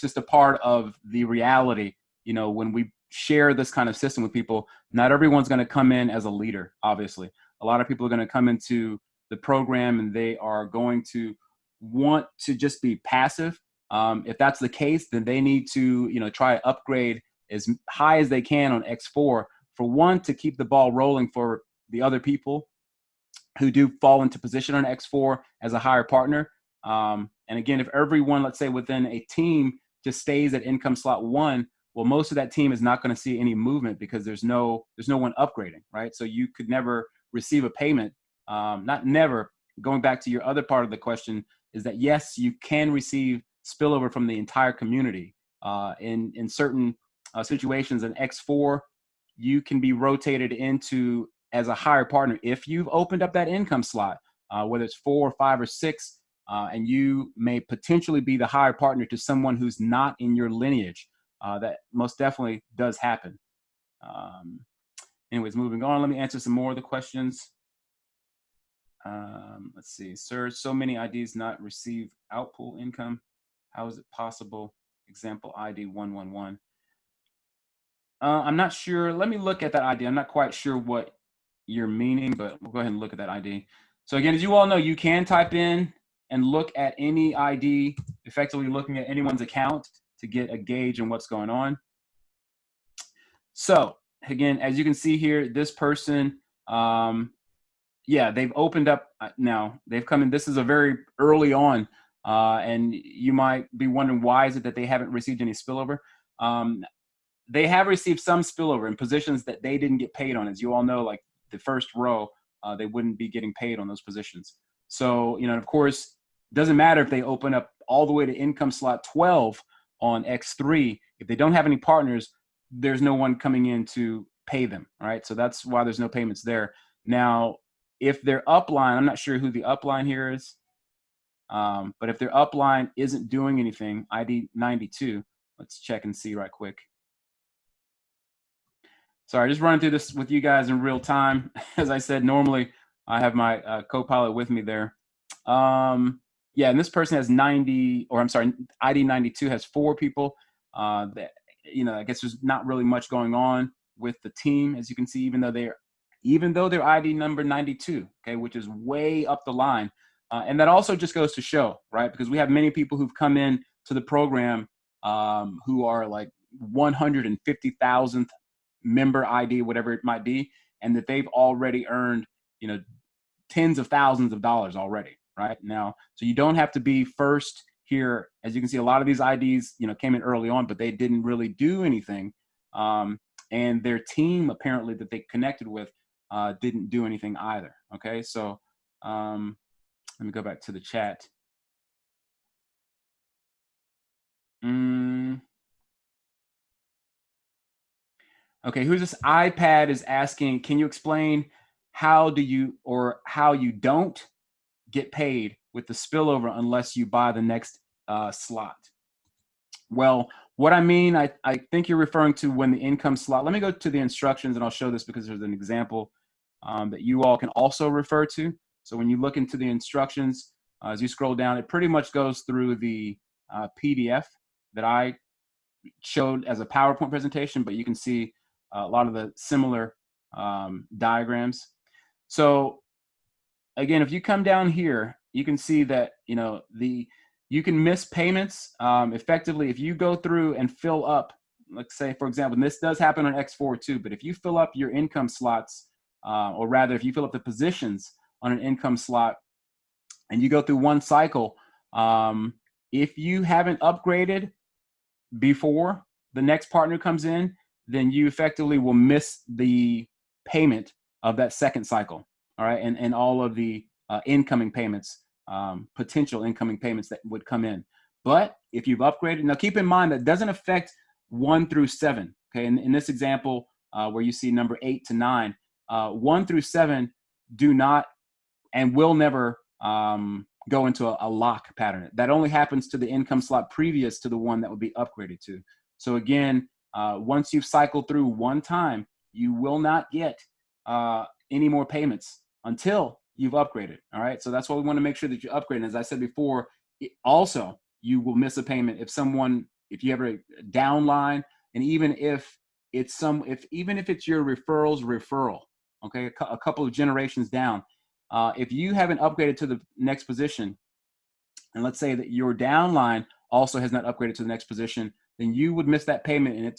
just a part of the reality. When we share this kind of system with people, not everyone's going to come in as a leader. Obviously, a lot of people are going to come into the program and they are going to want to just be passive. If that's the case, then they need to, try to upgrade as high as they can on X4 for one, to keep the ball rolling for the other people who do fall into position on X4 as a higher partner. And again, if everyone, let's say within a team, just stays at income slot 1, well, most of that team is not going to see any movement because there's no one upgrading, right? So you could never receive a payment. Not never. Going back to your other part of the question is that yes, you can receive spillover from the entire community. In certain situations in X4, you can be rotated into as a higher partner if you've opened up that income slot, whether it's 4 or 5 or 6, and you may potentially be the higher partner to someone who's not in your lineage. That most definitely does happen. Anyways, moving on, let me answer some more of the questions. Let's see, sir, so many IDs not receive outpool income. How is it possible? Example ID 111. I'm not sure. Let me look at that ID. I'm not quite sure what you're meaning, but we'll go ahead and look at that ID. So again, as you all know, you can type in and look at any ID, effectively looking at anyone's account to get a gauge on what's going on. So again, as you can see here, this person, yeah, they've opened up now. They've come in. This is a very early on And you might be wondering, why is it that they haven't received any spillover? They have received some spillover in positions that they didn't get paid on. As you all know, like the first row, they wouldn't be getting paid on those positions. So, of course, it doesn't matter if they open up all the way to income slot 12 on X3. If they don't have any partners, there's no one coming in to pay them. All right. So that's why there's no payments there. Now, if their upline, I'm not sure who the upline here is, but if their upline isn't doing anything, ID 92, let's check and see right quick. Sorry, just running through this with you guys in real time. As I said, normally I have my co-pilot with me there. Yeah, and this person has 90, or I'm sorry, ID 92 has 4 people. That, I guess there's not really much going on with the team, as you can see, even though they're ID number 92, okay, which is way up the line. And that also just goes to show, right? Because we have many people who've come in to the program who are like 150,000th member ID, whatever it might be, and that they've already earned, tens of thousands of dollars already, right? Now, so you don't have to be first here. As you can see, a lot of these IDs, came in early on, but they didn't really do anything. And their team, apparently, that they connected with didn't do anything either, okay? So let me go back to the chat. Okay, who's this? iPad is asking, can you explain how you don't get paid with the spillover unless you buy the next slot? Well, what I mean, I think you're referring to when the income slot. Let me go to the instructions and I'll show this because there's an example that you all can also refer to. So when you look into the instructions, as you scroll down, it pretty much goes through the PDF that I showed as a PowerPoint presentation, but you can see a lot of the similar diagrams. So again, if you come down here, you can see that, you can miss payments effectively if you go through and fill up, let's say, for example, and this does happen on X4 too, but if you fill up your income slots, or rather, if you fill up the positions on an income slot and you go through one cycle, if you haven't upgraded before the next partner comes in, then you effectively will miss the payment of that second cycle. All right. And all of the incoming payments, potential incoming payments that would come in. But if you've upgraded, now keep in mind that doesn't affect 1 through 7. Okay. In this example, where you see number 8 to 9, 1 through 7 do not and will never go into a lock pattern. That only happens to the income slot previous to the one that would be upgraded to. So again, once you've cycled through one time, you will not get any more payments until you've upgraded. All right. So that's why we want to make sure that you upgrade. And as I said before, also you will miss a payment if you have a downline, and even if it's even if it's your referral, okay, a couple of generations down, if you haven't upgraded to the next position, and let's say that your downline also has not upgraded to the next position, then you would miss that payment, and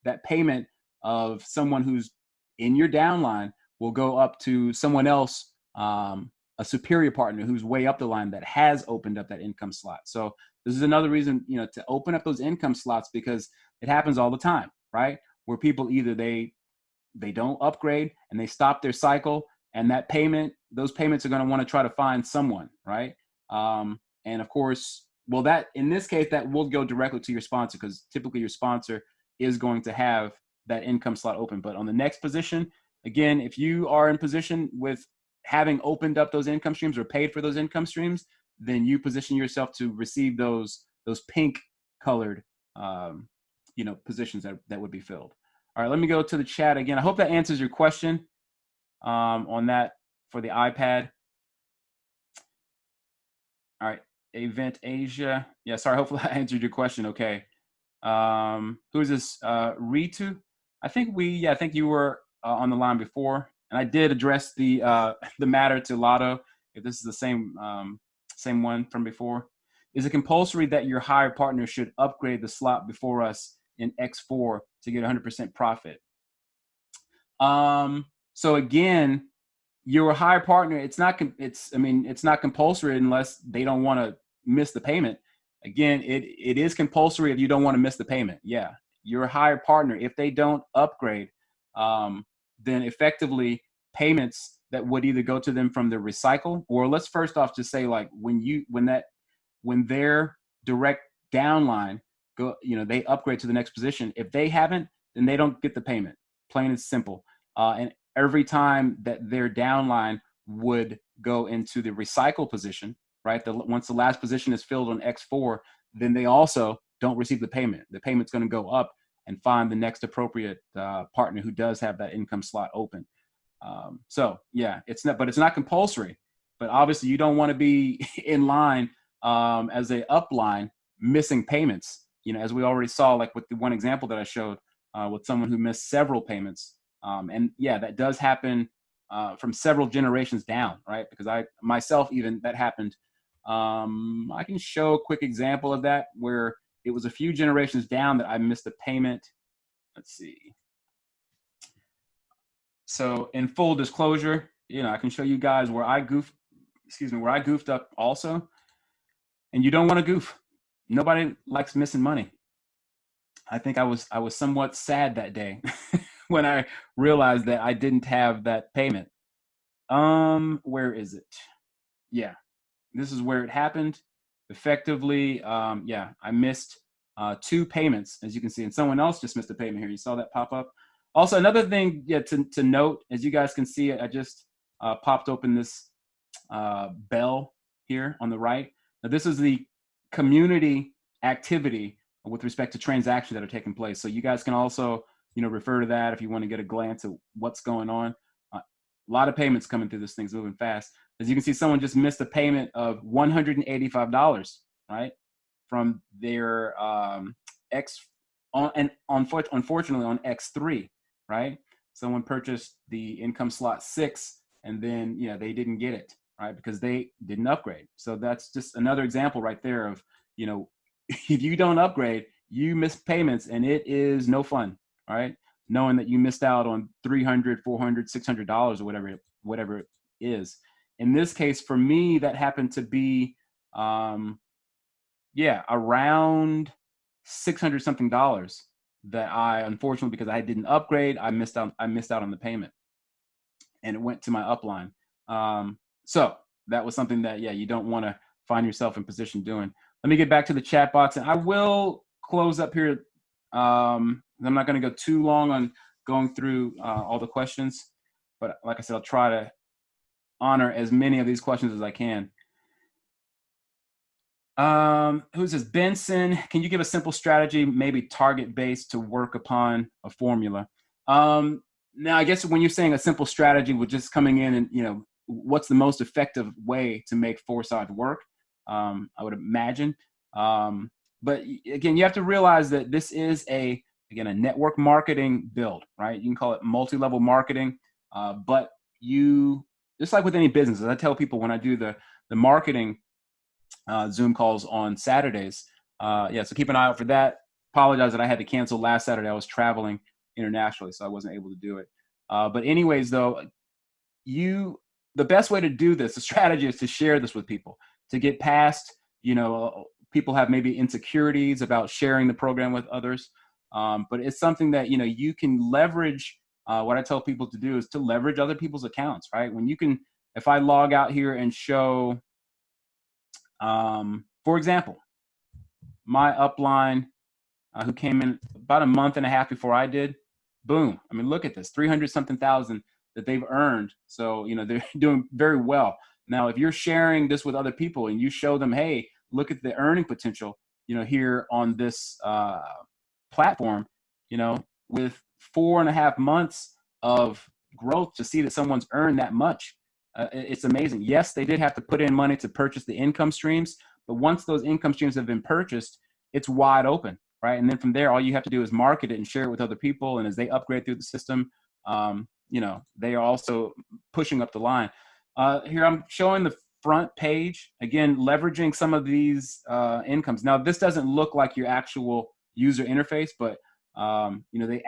that payment of someone who's in your downline will go up to someone else, a superior partner who's way up the line that has opened up that income slot. So this is another reason, to open up those income slots, because it happens all the time, right? Where people either they don't upgrade and they stop their cycle, and those payments are going to want to try to find someone, right? And of course, well, that in this case, that will go directly to your sponsor, because typically your sponsor is going to have that income slot open. But on the next position, again, if you are in position with having opened up those income streams or paid for those income streams, then you position yourself to receive those pink colored, positions that would be filled. All right, let me go to the chat again. I hope that answers your question on that for the iPad. All right, Event Asia. Yeah, sorry, hopefully I answered your question okay. Who is this? Ritu? I think you were on the line before, and I did address the matter to Lotto, if this is the same one from before. Is it compulsory that your hired partner should upgrade the slot before us in X4 to get 100% profit? So again, your hire partner, it's not compulsory unless they don't want to miss the payment, again, it is compulsory if you don't want to miss the payment. Yeah, your hired partner, if they don't upgrade, then effectively payments that would either go to them from the recycle, or let's first off just say like when their direct downline go, they upgrade to the next position. If they haven't, then they don't get the payment. Plain and simple. And every time that their downline would go into the recycle position, right? Once the last position is filled on X4, then they also don't receive the payment. The payment's going to go up and find the next appropriate partner who does have that income slot open. So yeah, it's not compulsory, but obviously you don't want to be in line as a upline missing payments. As we already saw, like with the one example that I showed with someone who missed several payments. And yeah, that does happen from several generations down, right? Because that happened. I can show a quick example of that where it was a few generations down that I missed a payment. Let's see. So in full disclosure, I can show you guys where I goofed up also. And you don't want to goof. Nobody likes missing money. I think I was somewhat sad that day when I realized that I didn't have that payment. Where is it? Yeah, this is where it happened. Effectively, I missed 2 payments, as you can see, and someone else just missed a payment here. You saw that pop up. Also, another thing to note, as you guys can see, I just popped open this bell here on the right. Now, this is the community activity with respect to transactions that are taking place. So you guys can also, refer to that if you want to get a glance at what's going on. A lot of payments coming through this thing's moving fast. As you can see, someone just missed a payment of $185, right, from their unfortunately on X3, right? Someone purchased the income slot 6, and then they didn't get it, right, because they didn't upgrade. So that's just another example right there of, if you don't upgrade, you miss payments, and it is no fun, all right? Knowing that you missed out on $300, $400, $600 or whatever it is. In this case, for me, that happened to be, around $600 something that I, unfortunately, because I didn't upgrade, I missed out on the payment, and it went to my upline. So that was something that, you don't want to find yourself in position doing. Let me get back to the chat box, and I will close up here. I'm not going to go too long on going through all the questions, but like I said, I'll try to honor as many of these questions as I can. Who's this? Benson, can you give a simple strategy, maybe target-based, to work upon a formula? Now, I guess when you're saying a simple strategy with just coming in and, what's the most effective way to make Forsage work, I would imagine. But again, you have to realize that this is a network marketing build, right? You can call it multi-level marketing, but just like with any business, as I tell people when I do the marketing Zoom calls on Saturdays, so keep an eye out for that. Apologize that I had to cancel last Saturday. I was traveling internationally, so I wasn't able to do it. But anyways, though, the best way to do this, the strategy, is to share this with people, to get past, people have maybe insecurities about sharing the program with others. But it's something that, you can leverage. What I tell people to do is to leverage other people's accounts, right? If I log out here and show, for example, my upline who came in about a month and a half before I did, boom. I mean, look at this, 300 something thousand that they've earned. So, they're doing very well. Now, if you're sharing this with other people and you show them, hey, look at the earning potential, here on this platform, with 4.5 months of growth, to see that someone's earned that much, it's amazing. Yes, they did have to put in money to purchase the income streams, but once those income streams have been purchased, it's wide open, right? And then from there, all you have to do is market it and share it with other people. And as they upgrade through the system, they are also pushing up the line. Here I'm showing the front page, again, leveraging some of these incomes. Now, this doesn't look like your actual user interface, but they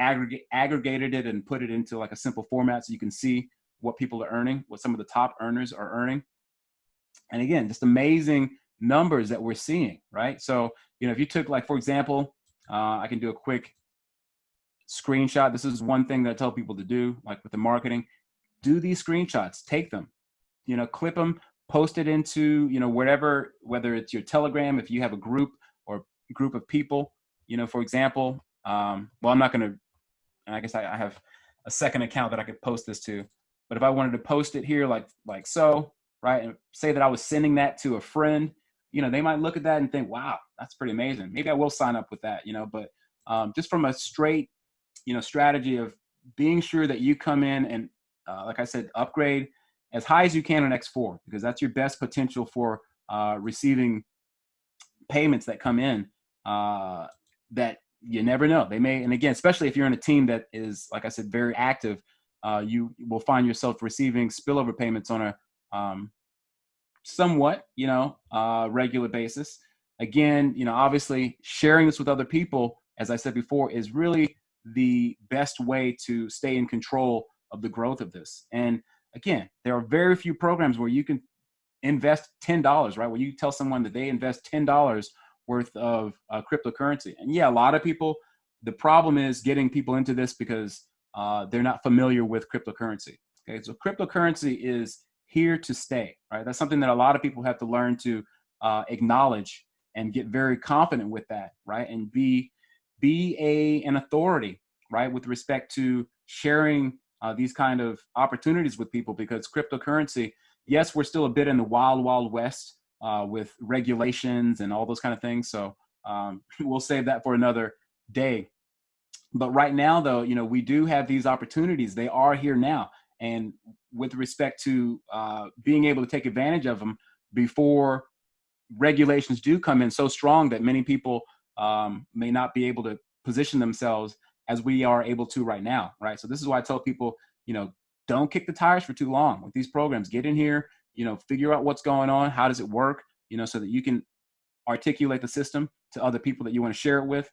aggregated it and put it into like a simple format so you can see what people are earning, what some of the top earners are earning. And again, just amazing numbers that we're seeing, right? So, you know, if you took, like, for example, I can do a quick screenshot. This is one thing that I tell people to do, like with the marketing. Do these screenshots, take them, you know, clip them, post it into, you know, wherever, whether it's your Telegram, if you have a group or group of people, you know, for example, well, I'm not going to, I guess I have a second account that I could post this to, but if I wanted to post it here, like so, right, and say that I was sending that to a friend, you know, they might look at that and think, wow, that's pretty amazing. Maybe I will sign up with that, you know, but just from a straight, you know, strategy of being sure that you come in and, like I said, upgrade as high as you can on X4, because that's your best potential for receiving payments that come in that you never know. They may, and again, especially if you're in a team that is, like I said, very active, you will find yourself receiving spillover payments on a somewhat, you know, regular basis. Again, you know, obviously sharing this with other people, as I said before, is really the best way to stay in control of the growth of this. And again, there are very few programs where you can invest $10, right? Where you tell someone that they invest $10 worth of cryptocurrency. And yeah, a lot of people, the problem is getting people into this because they're not familiar with cryptocurrency. Okay, so cryptocurrency is here to stay, right? That's something that a lot of people have to learn to acknowledge and get very confident with that, right? And be an authority, right, with respect to sharing these kind of opportunities with people, because cryptocurrency, yes, we're still a bit in the wild, wild west with regulations and all those kind of things. So we'll save that for another day. But right now, though, you know, we do have these opportunities. They are here now. And with respect to being able to take advantage of them before regulations do come in so strong that many people may not be able to position themselves as we are able to right now, right? So this is why I tell people, you know, don't kick the tires for too long with these programs. Get in here, you know, figure out what's going on, how does it work, you know, so that you can articulate the system to other people that you want to share it with,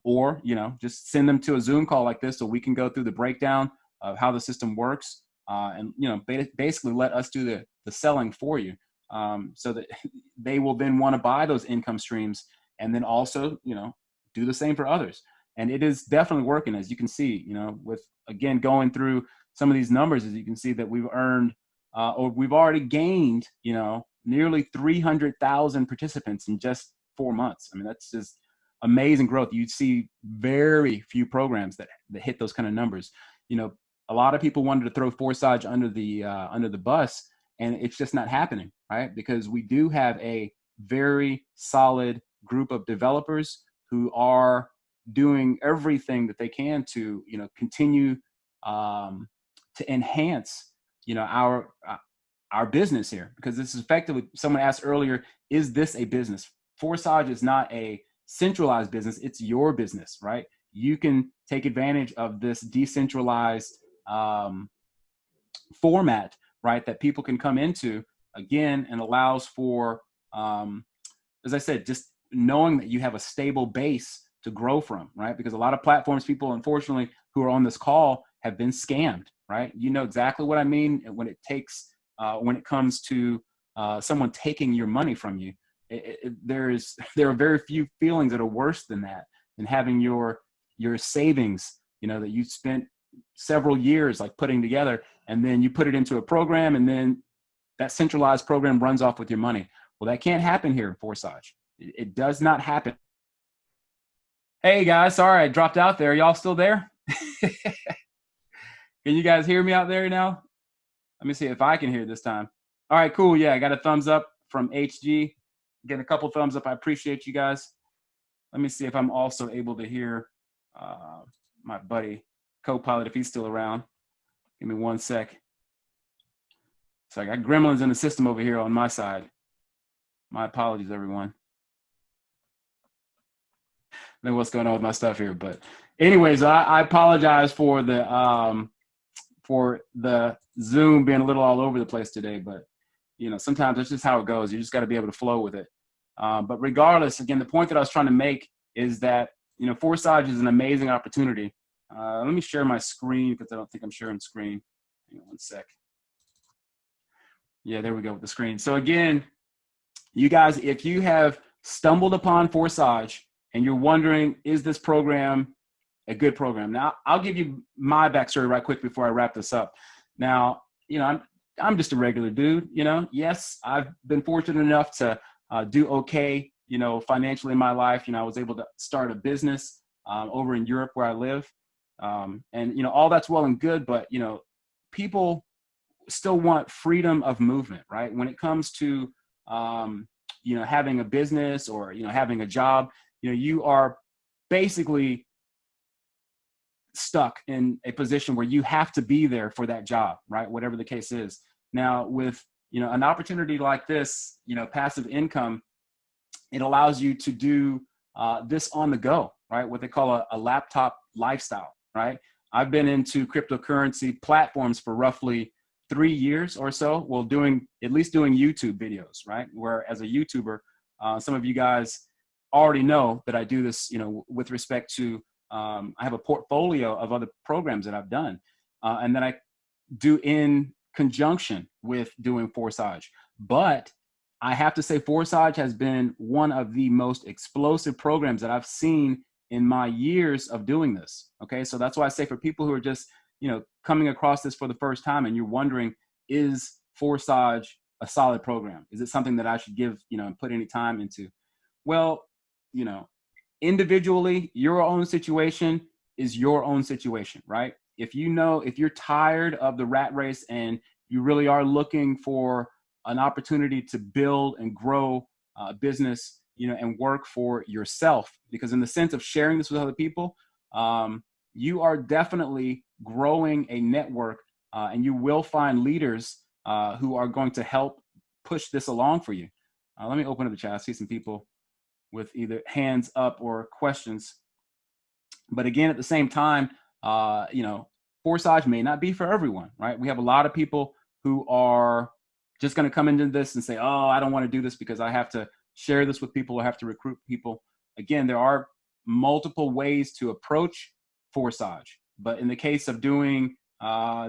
or, you know, just send them to a Zoom call like this so we can go through the breakdown of how the system works, and, you know, basically let us do the selling for you, so that they will then want to buy those income streams, and then also, you know, do the same for others. And it is definitely working, as you can see, you know, with, again, going through some of these numbers, as you can see that we've earned, or we've already gained, you know, nearly 300,000 participants in just 4 months. I mean, that's just amazing growth. You see very few programs that hit those kind of numbers. You know, a lot of people wanted to throw Forsage under the bus, and it's just not happening, right? Because we do have a very solid group of developers who are doing everything that they can to, you know, continue to enhance, you know, our business here, because this is effectively, someone asked earlier, is this a business? Forsage is not a centralized business, it's your business, right? You can take advantage of this decentralized format, right, that people can come into, again, and allows for, as I said, just knowing that you have a stable base to grow from, right? Because a lot of platforms, people, unfortunately, who are on this call have been scammed, right? You know exactly what I mean when it comes to someone taking your money from you. There are very few feelings that are worse than that, than having your savings, you know, that you spent several years like putting together, and then you put it into a program, and then that centralized program runs off with your money. Well, that can't happen here in Forsage. It does not happen. Hey guys, sorry I dropped out there. Y'all still there? Can you guys hear me out there now? Let me see if I can hear this time. All right, cool. Yeah, I got a thumbs up from HG. Getting a couple thumbs up. I appreciate you guys. Let me see if I'm also able to hear my buddy Copilot, if he's still around. Give me one sec. So I got gremlins in the system over here on my side. My apologies, everyone. I don't know what's going on with my stuff here, but anyways, I apologize for the Zoom being a little all over the place today, but you know, sometimes that's just how it goes. You just got to be able to flow with it. But regardless, again, the point that I was trying to make is that, you know, Forsage is an amazing opportunity. Let me share my screen, because I don't think I'm sharing screen. Hang on one sec. Yeah, there we go with the screen. So again, You guys, if you have stumbled upon Forsage and you're wondering, is this program a good program? Now, I'll give you my backstory right quick before I wrap this up. Now, I'm just a regular dude. Yes, I've been fortunate enough to do okay, financially in my life. I was able to start a business over in Europe where I live. And all that's well and good, but, people still want freedom of movement, right? When it comes to, having a business or, having a job, you are basically stuck in a position where you have to be there for that job, right? Whatever the case is. Now with, an opportunity like this, passive income, it allows you to do this on the go, right? What they call a laptop lifestyle, right? I've been into cryptocurrency platforms for roughly 3 years or so. Well, at least doing YouTube videos, right? Where as a YouTuber, some of you guys already know that I do this, with respect to, I have a portfolio of other programs that I've done. And then I do in conjunction with doing Forsage. But I have to say Forsage has been one of the most explosive programs that I've seen in my years of doing this. Okay. So that's why I say for people who are just, coming across this for the first time and you're wondering, is Forsage a solid program? Is it something that I should give, and put any time into? Well, individually, your own situation is your own situation, right? If you're tired of the rat race and you really are looking for an opportunity to build and grow a business, and work for yourself, because in the sense of sharing this with other people, you are definitely growing a network, and you will find leaders who are going to help push this along for you. Let me open up the chat. I see some people with either hands up or questions. But again, at the same time, Forsage may not be for everyone, right? We have a lot of people who are just going to come into this and say, oh, I don't want to do this because I have to share this with people or have to recruit people. Again, there are multiple ways to approach Forsage. But in the case of doing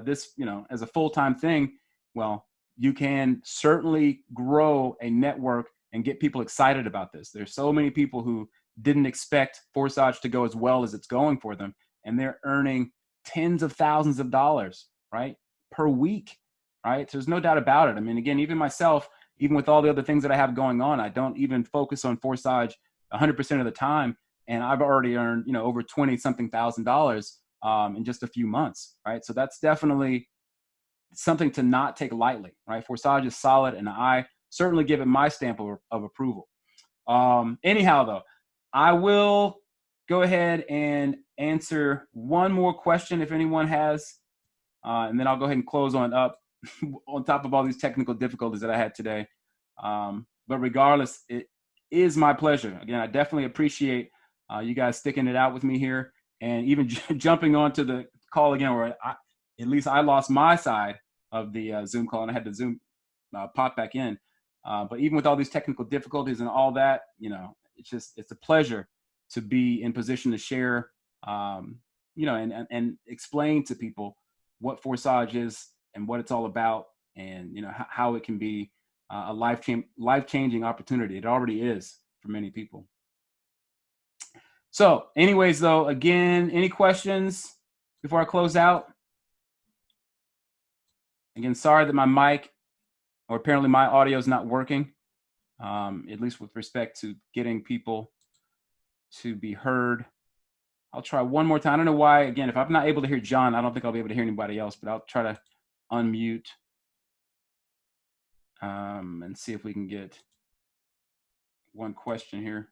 this, as a full-time thing, well, you can certainly grow a network and get people excited about this. There's so many people who didn't expect Forsage to go as well as it's going for them, and they're earning tens of thousands of dollars, right, per week, right? So there's no doubt about it. I mean, again, even myself, even with all the other things that I have going on, I don't even focus on Forsage 100% of the time, and I've already earned, over 20-something thousand dollars in just a few months, right? So that's definitely something to not take lightly, right? Forsage is solid, and I certainly give it my stamp of approval. Anyhow, though, I will go ahead and answer one more question if anyone has, and then I'll go ahead and close on up on top of all these technical difficulties that I had today. But regardless, it is my pleasure. Again, I definitely appreciate you guys sticking it out with me here and even jumping onto the call again, where at least I lost my side of the Zoom call and I had to Zoom pop back in. But even with all these technical difficulties and all that, it's a pleasure to be in position to share, and explain to people what Forsage is and what it's all about, and how it can be a life-changing opportunity. It already is for many people. So anyways, though, again, any questions before I close out? Again, sorry that my mic, or apparently my audio, is not working, at least with respect to getting people to be heard. I'll try one more time. I don't know why. Again, if I'm not able to hear John, I don't think I'll be able to hear anybody else, but I'll try to unmute and see if we can get one question here.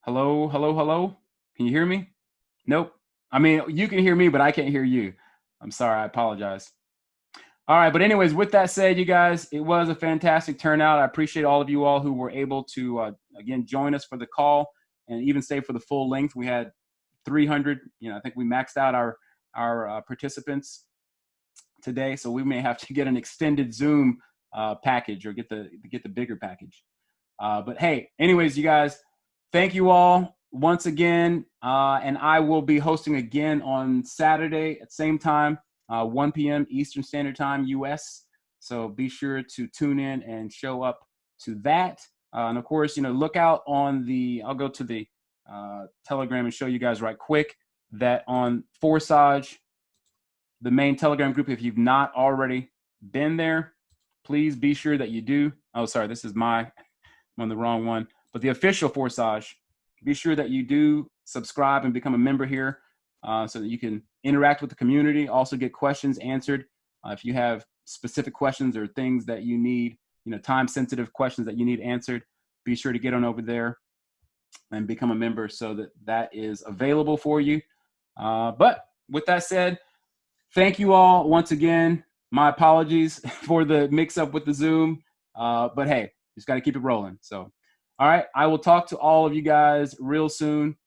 Hello, hello, hello. Can you hear me? Nope. I mean, you can hear me, but I can't hear you. I'm sorry. I apologize. All right. But anyways, with that said, you guys, it was a fantastic turnout. I appreciate all of you all who were able to, again, join us for the call and even stay for the full length. We had 300, I think we maxed out our participants today. So we may have to get an extended Zoom package or get the bigger package. But hey, anyways, you guys, thank you all once again. And I will be hosting again on Saturday at the same time, 1 p.m. Eastern Standard Time, US. So be sure to tune in and show up to that. And of course, look out on I'll go to the Telegram and show you guys right quick that on Forsage, the main Telegram group, if you've not already been there, please be sure that you do. Oh, sorry, I'm on the wrong one. But the official Forsage, be sure that you do subscribe and become a member here so that you can interact with the community, also get questions answered. If you have specific questions or things that you need, time-sensitive questions that you need answered, be sure to get on over there and become a member so that is available for you. But with that said, thank you all once again. My apologies for the mix-up with the Zoom, but hey, just got to keep it rolling. So, all right, I will talk to all of you guys real soon.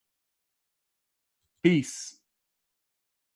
Peace.